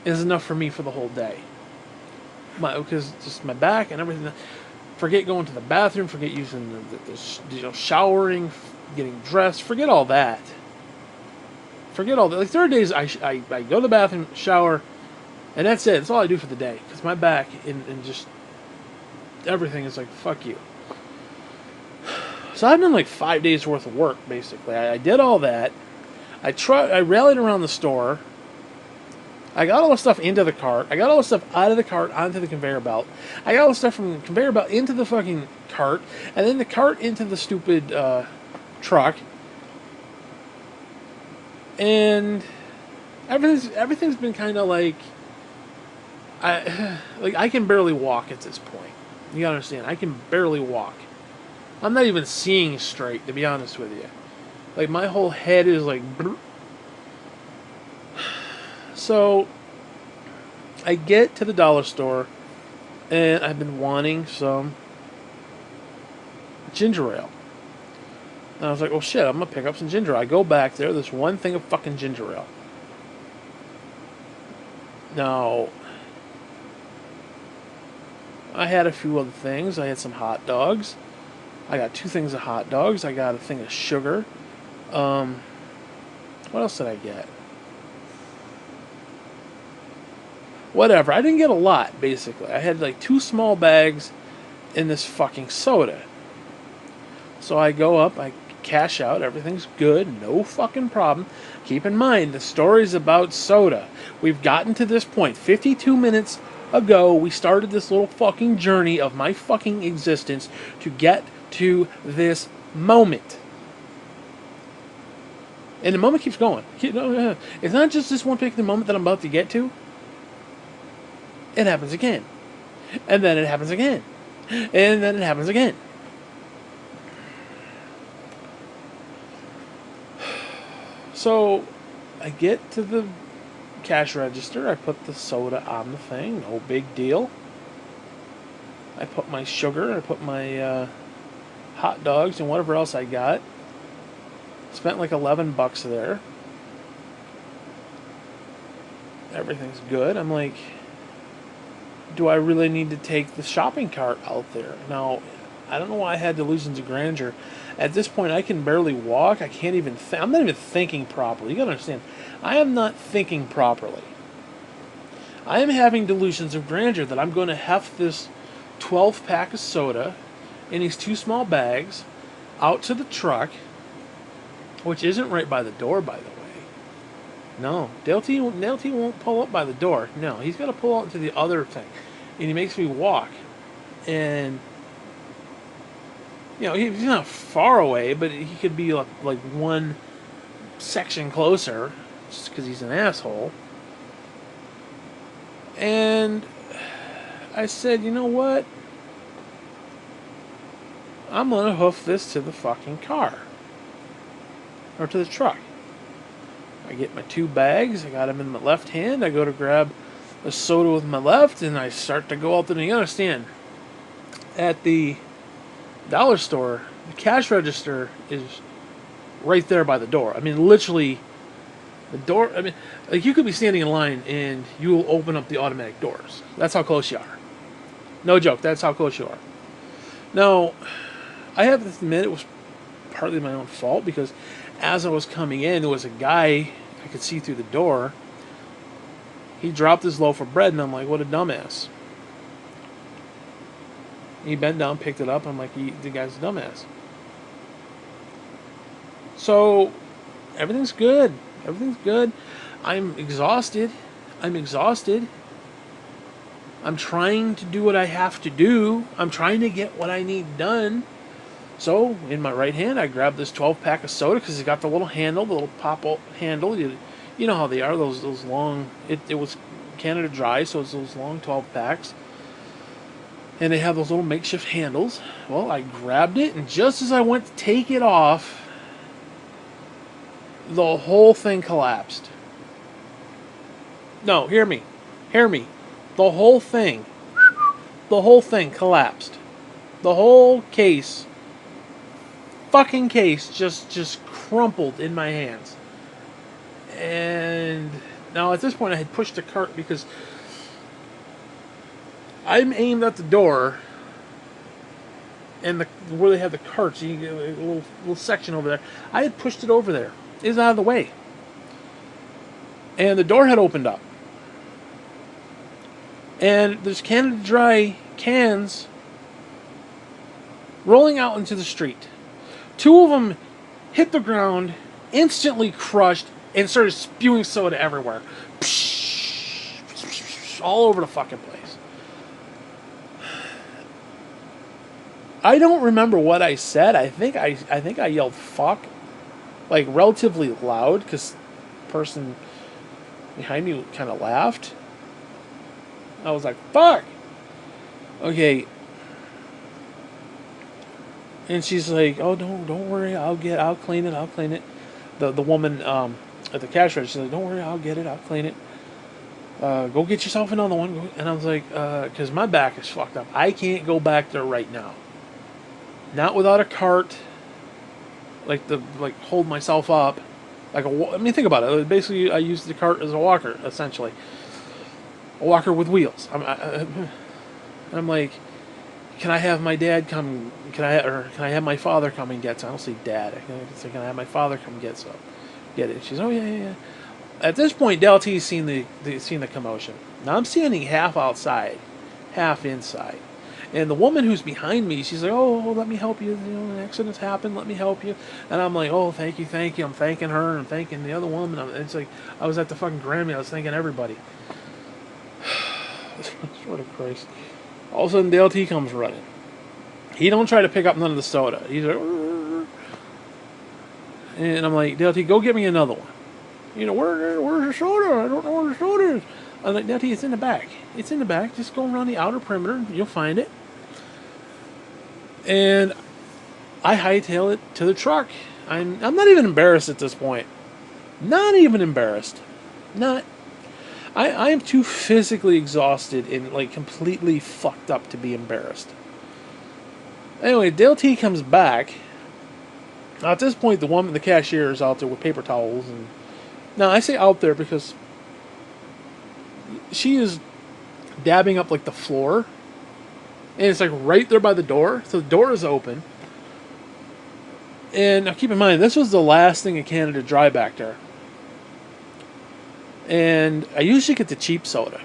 is enough for me for the whole day. Because just my back and everything. Forget going to the bathroom. Forget using the showering, getting dressed. Forget all that. Forget all that. Like, there are days I go to the bathroom, shower, and that's it. That's all I do for the day. Because my back and just everything is like, fuck you. So I've done like 5 days worth of work, basically. I did all that. I rallied around the store. I got all the stuff into the cart. I got all the stuff out of the cart onto the conveyor belt. I got all the stuff from the conveyor belt into the fucking cart, and then the cart into the stupid truck. And everything's been kind of like I can barely walk at this point. You gotta understand, I can barely walk. I'm not even seeing straight, to be honest with you. Like, my whole head is like... So, I get to the dollar store, and I've been wanting some ginger ale. And I was like, oh shit, I'm going to pick up some ginger ale. I go back there, there's one thing of fucking ginger ale. Now, I had a few other things. I had some hot dogs. I got 2 things of hot dogs. I got a thing of sugar. What else did I get? Whatever. I didn't get a lot, basically. I had like 2 small bags in this fucking soda. So I go up, I cash out, everything's good, no fucking problem. Keep in mind, the story's about soda. We've gotten to this point. 52 minutes ago, we started this little fucking journey of my fucking existence to get to this moment. And the moment keeps going. It's not just this one particular moment that I'm about to get to. It happens again. And then it happens again. And then it happens again. So, I get to the cash register. I put the soda on the thing. No big deal. I put my sugar. I put my hot dogs and whatever else I got. Spent like $11 there. Everything's good. I'm like, do I really need to take the shopping cart out there? Now, I don't know why I had delusions of grandeur. At this point, I can barely walk. I can't even I'm not even thinking properly. You gotta understand, I am not thinking properly. I am having delusions of grandeur that I'm going to heft this 12-pack of soda in these 2 small bags out to the truck, which isn't right by the door, by the way. No, Dale T won't pull up by the door. No, he's got to pull out into the other thing. And he makes me walk. And, he's not far away, but he could be like one section closer, just because he's an asshole. And I said, you know what? I'm going to hoof this to the fucking car. Or to the truck. I get my 2 bags. I got them in my left hand. I go to grab a soda with my left, and I start to go out there. And you understand, at the dollar store, the cash register is right there by the door. I mean, literally, the door. I mean, like, you could be standing in line, and you will open up the automatic doors. That's how close you are. No joke. That's how close you are. Now, I have to admit it was partly my own fault because as I was coming in, there was a guy I could see through the door. He dropped his loaf of bread, and I'm like, what a dumbass. He bent down, picked it up. I'm like, the guy's a dumbass. So, everything's good. Everything's good. I'm exhausted. I'm exhausted. I'm trying to do what I have to do. I'm trying to get what I need done. So, in my right hand, I grabbed this 12-pack of soda because it's got the little handle, the little pop-up handle. You know how they are, those long... It was Canada Dry, so it's those long 12-packs. And they have those little makeshift handles. Well, I grabbed it, and just as I went to take it off, the whole thing collapsed. No, hear me. Hear me. The whole thing collapsed. The whole case, fucking case, just crumpled in my hands. And now at this point I had pushed the cart because I'm aimed at the door, and where they have the carts, you get a little section over there. I had pushed it over there. It was out of the way. And the door had opened up. And there's Canada Dry cans rolling out into the street. Two of them hit the ground, instantly crushed, and started spewing soda everywhere. All over the fucking place. I don't remember what I said. I think I yelled fuck, like relatively loud, because the person behind me kind of laughed. I was like, fuck! Okay. And she's like, oh, don't worry, I'll clean it. The woman at the cash register, she's like, don't worry, I'll get it, I'll clean it. Go get yourself another one. And I was like, because my back is fucked up. I can't go back there right now. Not without a cart, like hold myself up. I mean, think about it. Basically, I used the cart as a walker, essentially. A walker with wheels. I'm like, can I have my dad come? Can I have my father come and get some? I don't say dad. Can I have my father come get some? Get it? She's, oh yeah. At this point, Del T's seen the commotion. Now I'm standing half outside, half inside, and the woman who's behind me, she's like, oh, let me help you. An accident's happened. Let me help you. And I'm like, oh, thank you. I'm thanking her and I'm thanking the other woman. It's like I was at the fucking Grammy. I was thanking everybody. Sort of Christ. All of a sudden, Dale T comes running. He don't try to pick up none of the soda. He's like, rrr. And I'm like, Dale T, go get me another one. You know, where's the soda? I don't know where the soda is. I'm like, Dale T, it's in the back. It's in the back. Just go around the outer perimeter. You'll find it. And I hightail it to the truck. I'm not even embarrassed at this point. Not even embarrassed. I am too physically exhausted and like completely fucked up to be embarrassed. Anyway, Dale T comes back. Now at this point, the cashier is out there with paper towels, and now I say out there because she is dabbing up like the floor, and it's like right there by the door. So the door is open. And now keep in mind, this was the last thing in Canada Dry back there. And I usually get the cheap soda,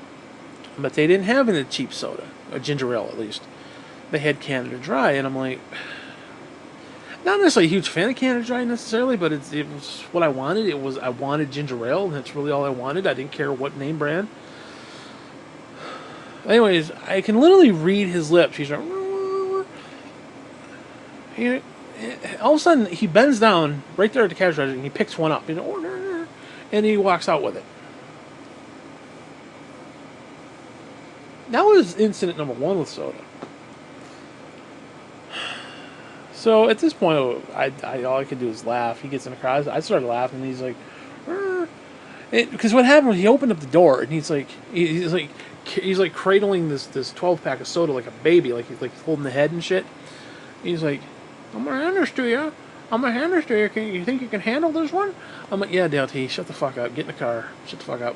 but they didn't have any cheap soda, or ginger ale at least. They had Canada Dry, and I'm like, not necessarily a huge fan of Canada Dry necessarily, but it was what I wanted. I wanted ginger ale, and that's really all I wanted. I didn't care what name brand. Anyways, I can literally read his lips. He's like, all of a sudden he bends down right there at the cash register, and he picks one up. He's like, and he walks out with it. That was incident number one with soda. So at this point, all I could do is laugh. He gets in the car. I started laughing. And he's like, because what happened was he opened up the door and he's like cradling this 12-pack of soda like a baby, like he's like holding the head and shit. He's like, I'm gonna hand this to you. You think you can handle this one? I'm like, yeah, Dale T, shut the fuck up. Get in the car. Shut the fuck up.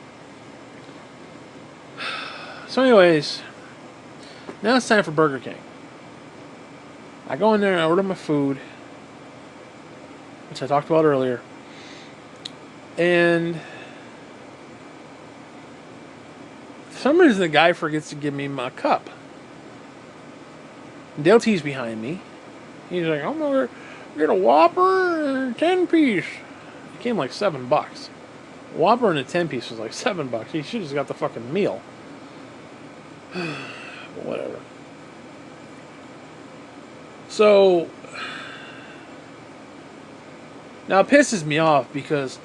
So anyways, Now it's time for Burger King. I go in there and I order my food, which I talked about earlier. And for some reason the guy forgets to give me my cup. And Dale T's behind me. He's like, I'm gonna get a Whopper and a 10-piece. It came like $7. Whopper and a 10-piece was like $7. He should have just got the fucking meal. Whatever. So now it pisses me off because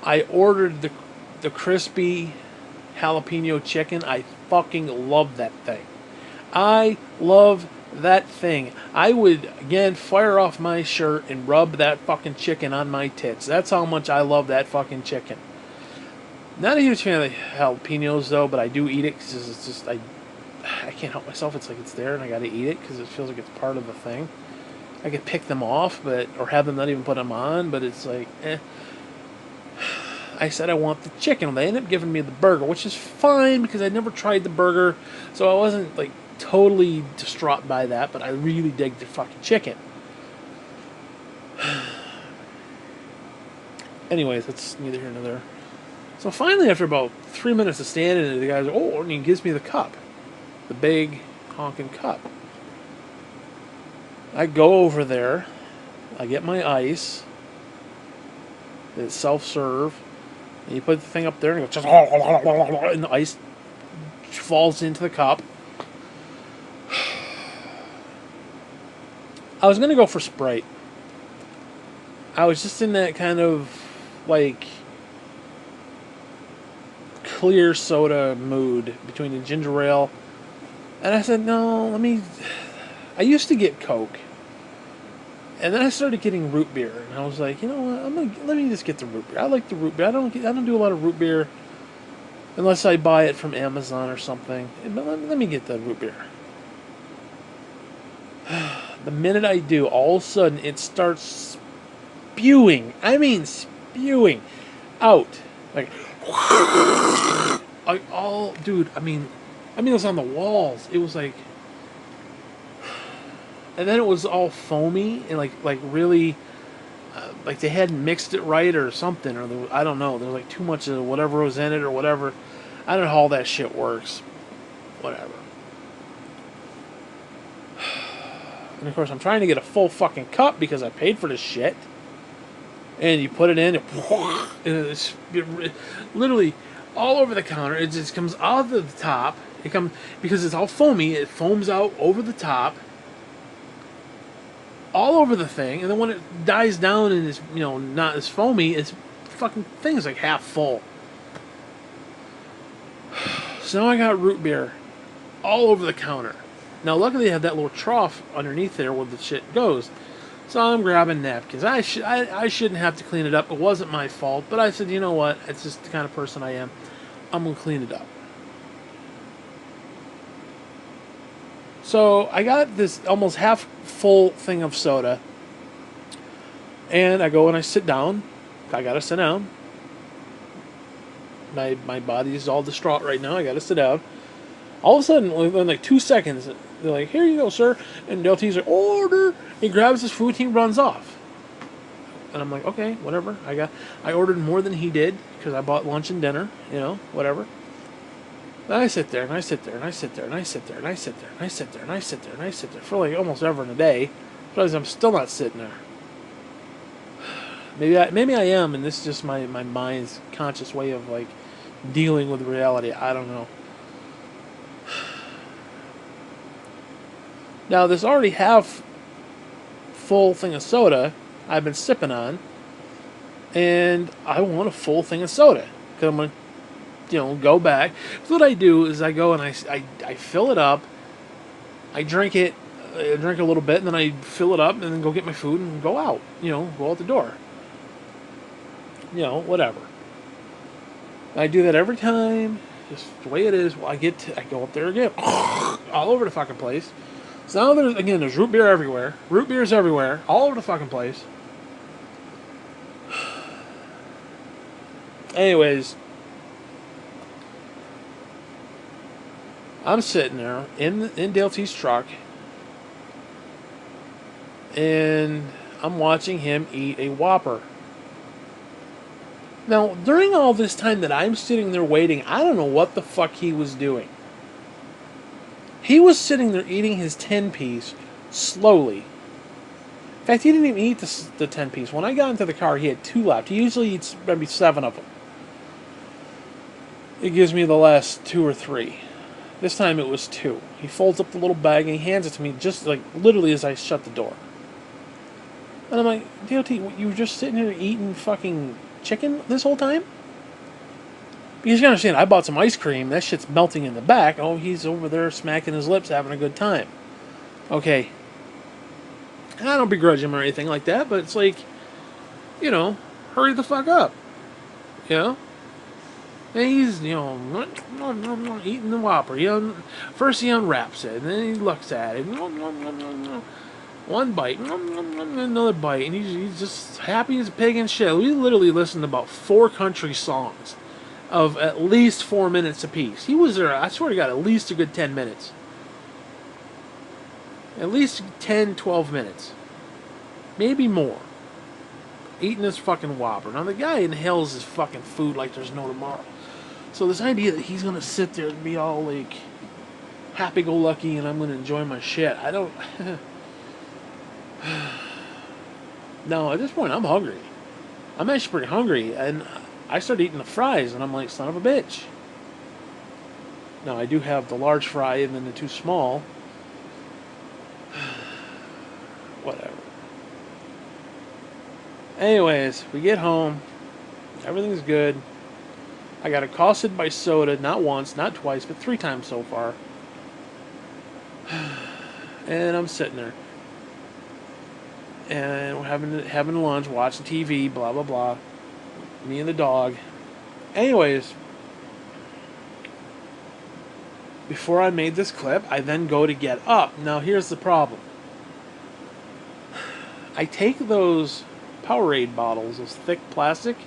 I ordered the crispy jalapeno chicken. I fucking love that thing. I love that thing. I would, again, fire off my shirt and rub that fucking chicken on my tits. That's how much I love that fucking chicken. Not a huge fan of the jalapenos, though, but I do eat it because it's just, I can't help myself. It's like it's there and I gotta eat it because it feels like it's part of the thing. I could pick them off, or have them not even put them on, but it's like, eh. I said I want the chicken. They ended up giving me the burger, which is fine because I never tried the burger, so I wasn't like totally distraught by that, but I really dig the fucking chicken. Anyways, that's neither here nor there. So finally, after about 3 minutes of standing there, the guy's like, oh, and he gives me the cup. The big honking cup. I go over there. I get my ice. It's self-serve. And you put the thing up there and it goes, and the ice falls into the cup. I was going to go for Sprite. I was just in that kind of, like, clear soda mood between the ginger ale. And I said, no, I used to get Coke. And then I started getting root beer. And I was like, you know what, let me just get the root beer. I like the root beer. I don't do a lot of root beer unless I buy it from Amazon or something. But let me get the root beer. The minute I do, all of a sudden it starts spewing. I mean spewing out. Like, dude, I mean it was on the walls. It was like, and then it was all foamy and like really, like they hadn't mixed it right or something, or I don't know. There was like too much of whatever was in it or whatever. I don't know how all that shit works. Whatever. And of course, I'm trying to get a full fucking cup because I paid for this shit. And you put it in, and it's literally all over the counter. It just comes out of the top. It comes because it's all foamy. It foams out over the top, all over the thing. And then when it dies down and is not as foamy, it's fucking thing is like half full. So now I got root beer all over the counter. Now luckily they have that little trough underneath there where the shit goes. So I'm grabbing napkins. I shouldn't have to clean it up. It wasn't my fault. But I said, you know what? It's just the kind of person I am. I'm going to clean it up. So I got this almost half full thing of soda. And I go and I sit down. I got to sit down. My body is all distraught right now. I got to sit down. All of a sudden, within like 2 seconds, they're like, here you go, sir. And Del T's like, order. He grabs his food and he runs off. And I'm like, okay, whatever. I ordered more than he did because I bought lunch and dinner, whatever. And I sit there and I sit there and I sit there and I sit there and I sit there and I sit there and I sit there and I sit there for like almost ever in a day. Because I'm still not sitting there. Maybe I am, and this is just my mind's conscious way of like dealing with reality. I don't know. Now, this already half full thing of soda I've been sipping on, and I want a full thing of soda because I'm going to, go back. So what I do is I go and I fill it up, I drink it, I drink a little bit, and then I fill it up, and then go get my food and go out, go out the door. Whatever. I do that every time, just the way it is. Well, I go up there again, all over the fucking place. So now there's root beer everywhere. Root beer's everywhere, all over the fucking place. Anyways, I'm sitting there in Dale T's truck, and I'm watching him eat a Whopper. Now, during all this time that I'm sitting there waiting, I don't know what the fuck he was doing. He was sitting there eating his 10-piece slowly. In fact, he didn't even eat the 10-piece. When I got into the car, he had 2 left. He usually eats maybe 7 of them. It gives me the last 2 or 3. This time it was 2. He folds up the little bag and he hands it to me just like literally as I shut the door. And I'm like, DOT, you were just sitting here eating fucking chicken this whole time? Because you understand, I bought some ice cream. That shit's melting in the back. Oh, he's over there smacking his lips, having a good time. Okay. I don't begrudge him or anything like that, but it's like, hurry the fuck up. You know? And he's, eating the Whopper. First he unwraps it, and then he looks at it. One bite, another bite, and he's just happy as a pig in shit. We literally listened to about 4 country songs of at least 4 minutes apiece. He was there, I swear to God, at least a good 10 minutes. At least 10, 12 minutes. Maybe more. Eating this fucking Whopper. Now the guy inhales his fucking food like there's no tomorrow. So this idea that he's gonna sit there and be all like happy-go-lucky and I'm gonna enjoy my shit, I don't... No, at this point I'm hungry. I'm actually pretty hungry, and I started eating the fries, and I'm like, son of a bitch. Now, I do have the large fry and then the 2 small. Whatever. Anyways, we get home. Everything's good. I got accosted by soda, not once, not twice, but 3 times so far. And I'm sitting there. And we're having lunch, watching TV, blah, blah, blah. Me and the dog. Anyways, before I made this clip, I then go to get up. Now, here's the problem. I take those Powerade bottles, those thick plastic,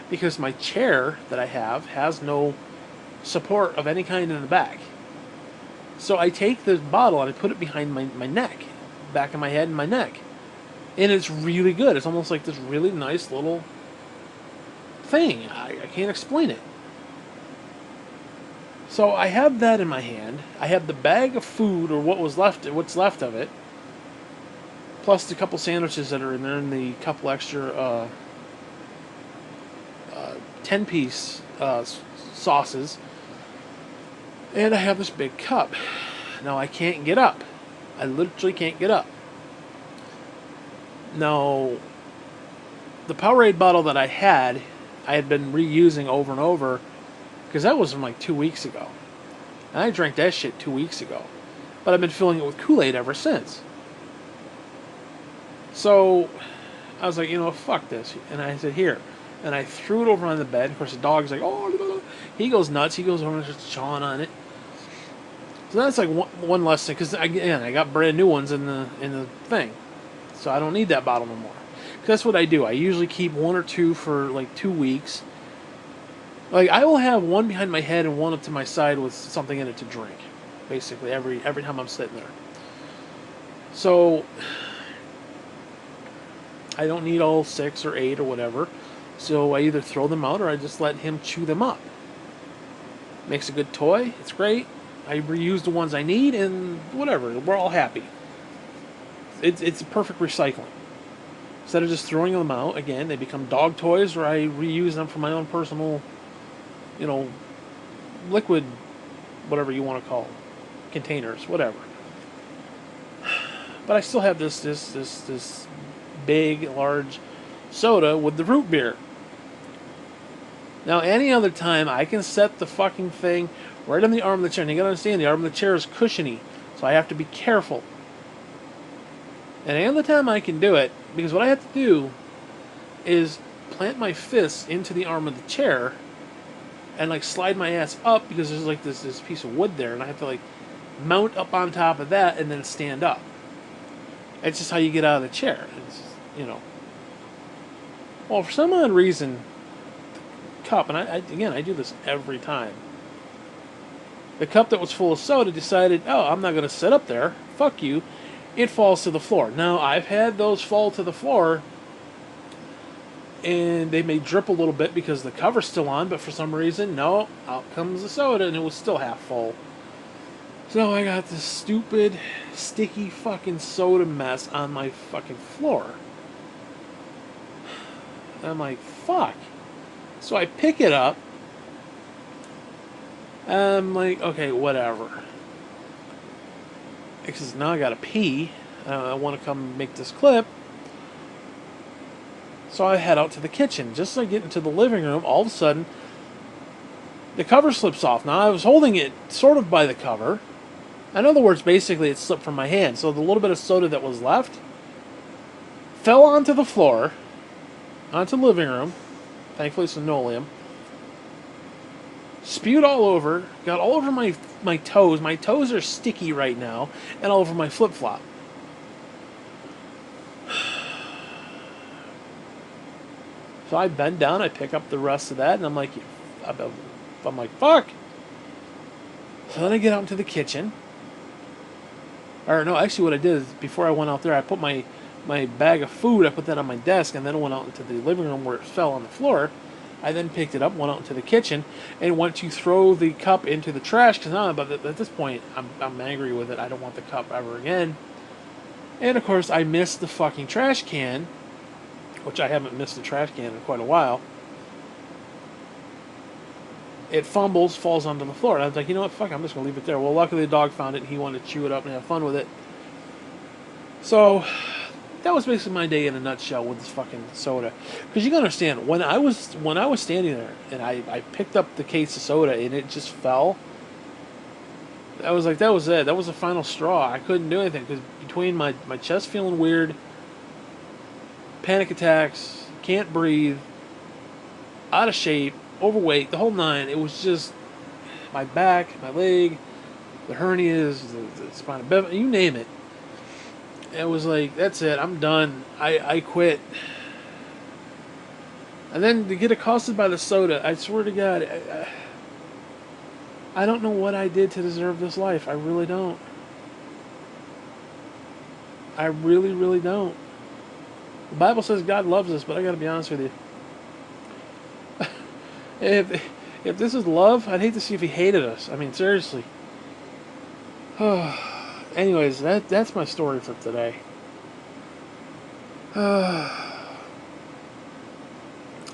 because my chair that I have has no support of any kind in the back. So I take this bottle and I put it behind my neck, back of my head and my neck. And it's really good. It's almost like this really nice little thing. I can't explain it. So I have that in my hand. I have the bag of food, or what's left of it, plus the couple sandwiches that are in there, and the couple extra 10-piece sauces. And I have this big cup. Now I can't get up. I literally can't get up. Now, the Powerade bottle that I had been reusing over and over, because that was from like 2 weeks ago. And I drank that shit 2 weeks ago. But I've been filling it with Kool-Aid ever since. So, I was like, fuck this. And I said, here. And I threw it over on the bed. Of course, the dog's like, oh, he goes nuts. He goes over and just chawing on it. So that's like one less thing, because again, I got brand new ones in the thing. So I don't need that bottle no more. That's what I do. I usually keep 1 or 2 for like 2 weeks. Like, I will have one behind my head and one up to my side with something in it to drink. Basically, every time I'm sitting there. So, I don't need all 6 or 8 or whatever. So I either throw them out or I just let him chew them up. Makes a good toy. It's great. I reuse the ones I need and whatever. We're all happy. It's perfect recycling. Instead of just throwing them out, again, they become dog toys, or I reuse them for my own personal, liquid, whatever you want to call them, containers, whatever. But I still have this big, large soda with the root beer. Now, any other time, I can set the fucking thing right on the arm of the chair. And you gotta understand, the arm of the chair is cushiony, so I have to be careful. And any other time I can do it, because what I have to do is plant my fists into the arm of the chair and like slide my ass up, because there's like this piece of wood there, and I have to like mount up on top of that and then stand up. It's just how you get out of the chair. It's, Well, for some odd reason, the cup, and I do this every time. The cup that was full of soda decided, oh, I'm not going to sit up there. Fuck you. It falls to the floor. Now, I've had those fall to the floor, and they may drip a little bit because the cover's still on, but for some reason, no, out comes the soda, and it was still half full. So I got this stupid, sticky fucking soda mess on my fucking floor. And I'm like, fuck. So I pick it up. I'm like, okay, whatever. Because now I gotta pee. I want to come make this clip. So I head out to the kitchen. Just as I get into the living room, all of a sudden, the cover slips off. Now, I was holding it sort of by the cover. In other words, basically, it slipped from my hand. So the little bit of soda that was left fell onto the floor, onto the living room. Thankfully, it's linoleum. Spewed all over, got all over my toes. My toes are sticky right now, and all over my flip-flop. So I bend down, I pick up the rest of that, and I'm like, fuck. So then I get out into the kitchen. Or no, actually what I did is, before I went out there, I put my bag of food, I put that on my desk, and then I went out into the living room where it fell on the floor. I then picked it up, went out into the kitchen, and went to throw the cup into the trash, because now, but at this point, I'm angry with it. I don't want the cup ever again. And of course, I missed the fucking trash can, which I haven't missed a trash can in quite a while. It fumbles, falls onto the floor. And I was like, you know what, fuck, I'm just going to leave it there. Well, luckily the dog found it, and he wanted to chew it up and have fun with it. So, that was basically my day in a nutshell with this fucking soda. Because you can understand, when I was standing there, and I picked up the case of soda, and it just fell, I was like, that was it. That was the final straw. I couldn't do anything, because between my chest feeling weird, panic attacks, can't breathe, out of shape, overweight, the whole nine. It was just my back, my leg, the hernias, the spina bifida, you name it. It was like, that's it, I'm done. I quit. And then to get accosted by the soda, I swear to God, I don't know what I did to deserve this life. I really don't. I really, really don't. The Bible says God loves us, but I gotta be honest with you. If this is love, I'd hate to see if he hated us. I mean, seriously. Anyways, that's my story for today. I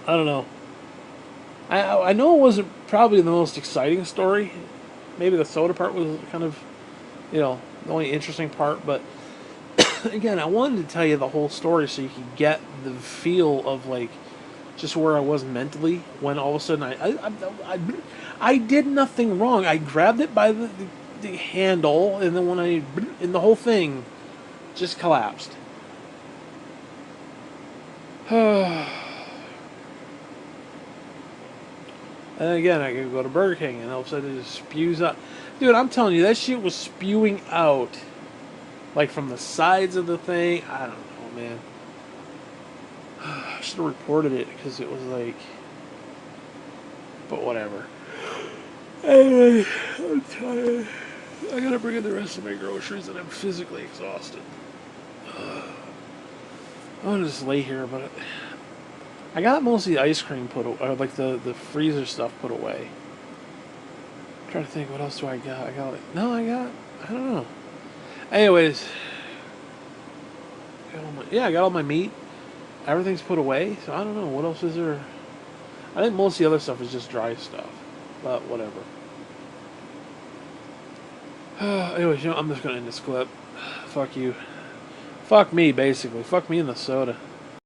don't know. I know it wasn't probably the most exciting story. Maybe the soda part was kind of, the only interesting part, but again, I wanted to tell you the whole story so you could get the feel of, like, just where I was mentally when all of a sudden I did nothing wrong. I grabbed it by the handle, and then and the whole thing just collapsed. And then again, I could go to Burger King, and all of a sudden it just spews out. Dude, I'm telling you, that shit was spewing out, like, from the sides of the thing. I don't know, man. I should have reported it, because it was like... But whatever. Anyway, I'm tired. I gotta bring in the rest of my groceries, and I'm physically exhausted. I'm gonna just lay here, but... I got most of the ice cream put away, or like the freezer stuff put away. I'm trying to think, what else do I got? I don't know. Anyways, I got all my meat. Everything's put away, so I don't know. What else is there? I think most of the other stuff is just dry stuff, but whatever. Anyways, I'm just gonna end this clip. Fuck you. Fuck me, basically. Fuck me in the soda.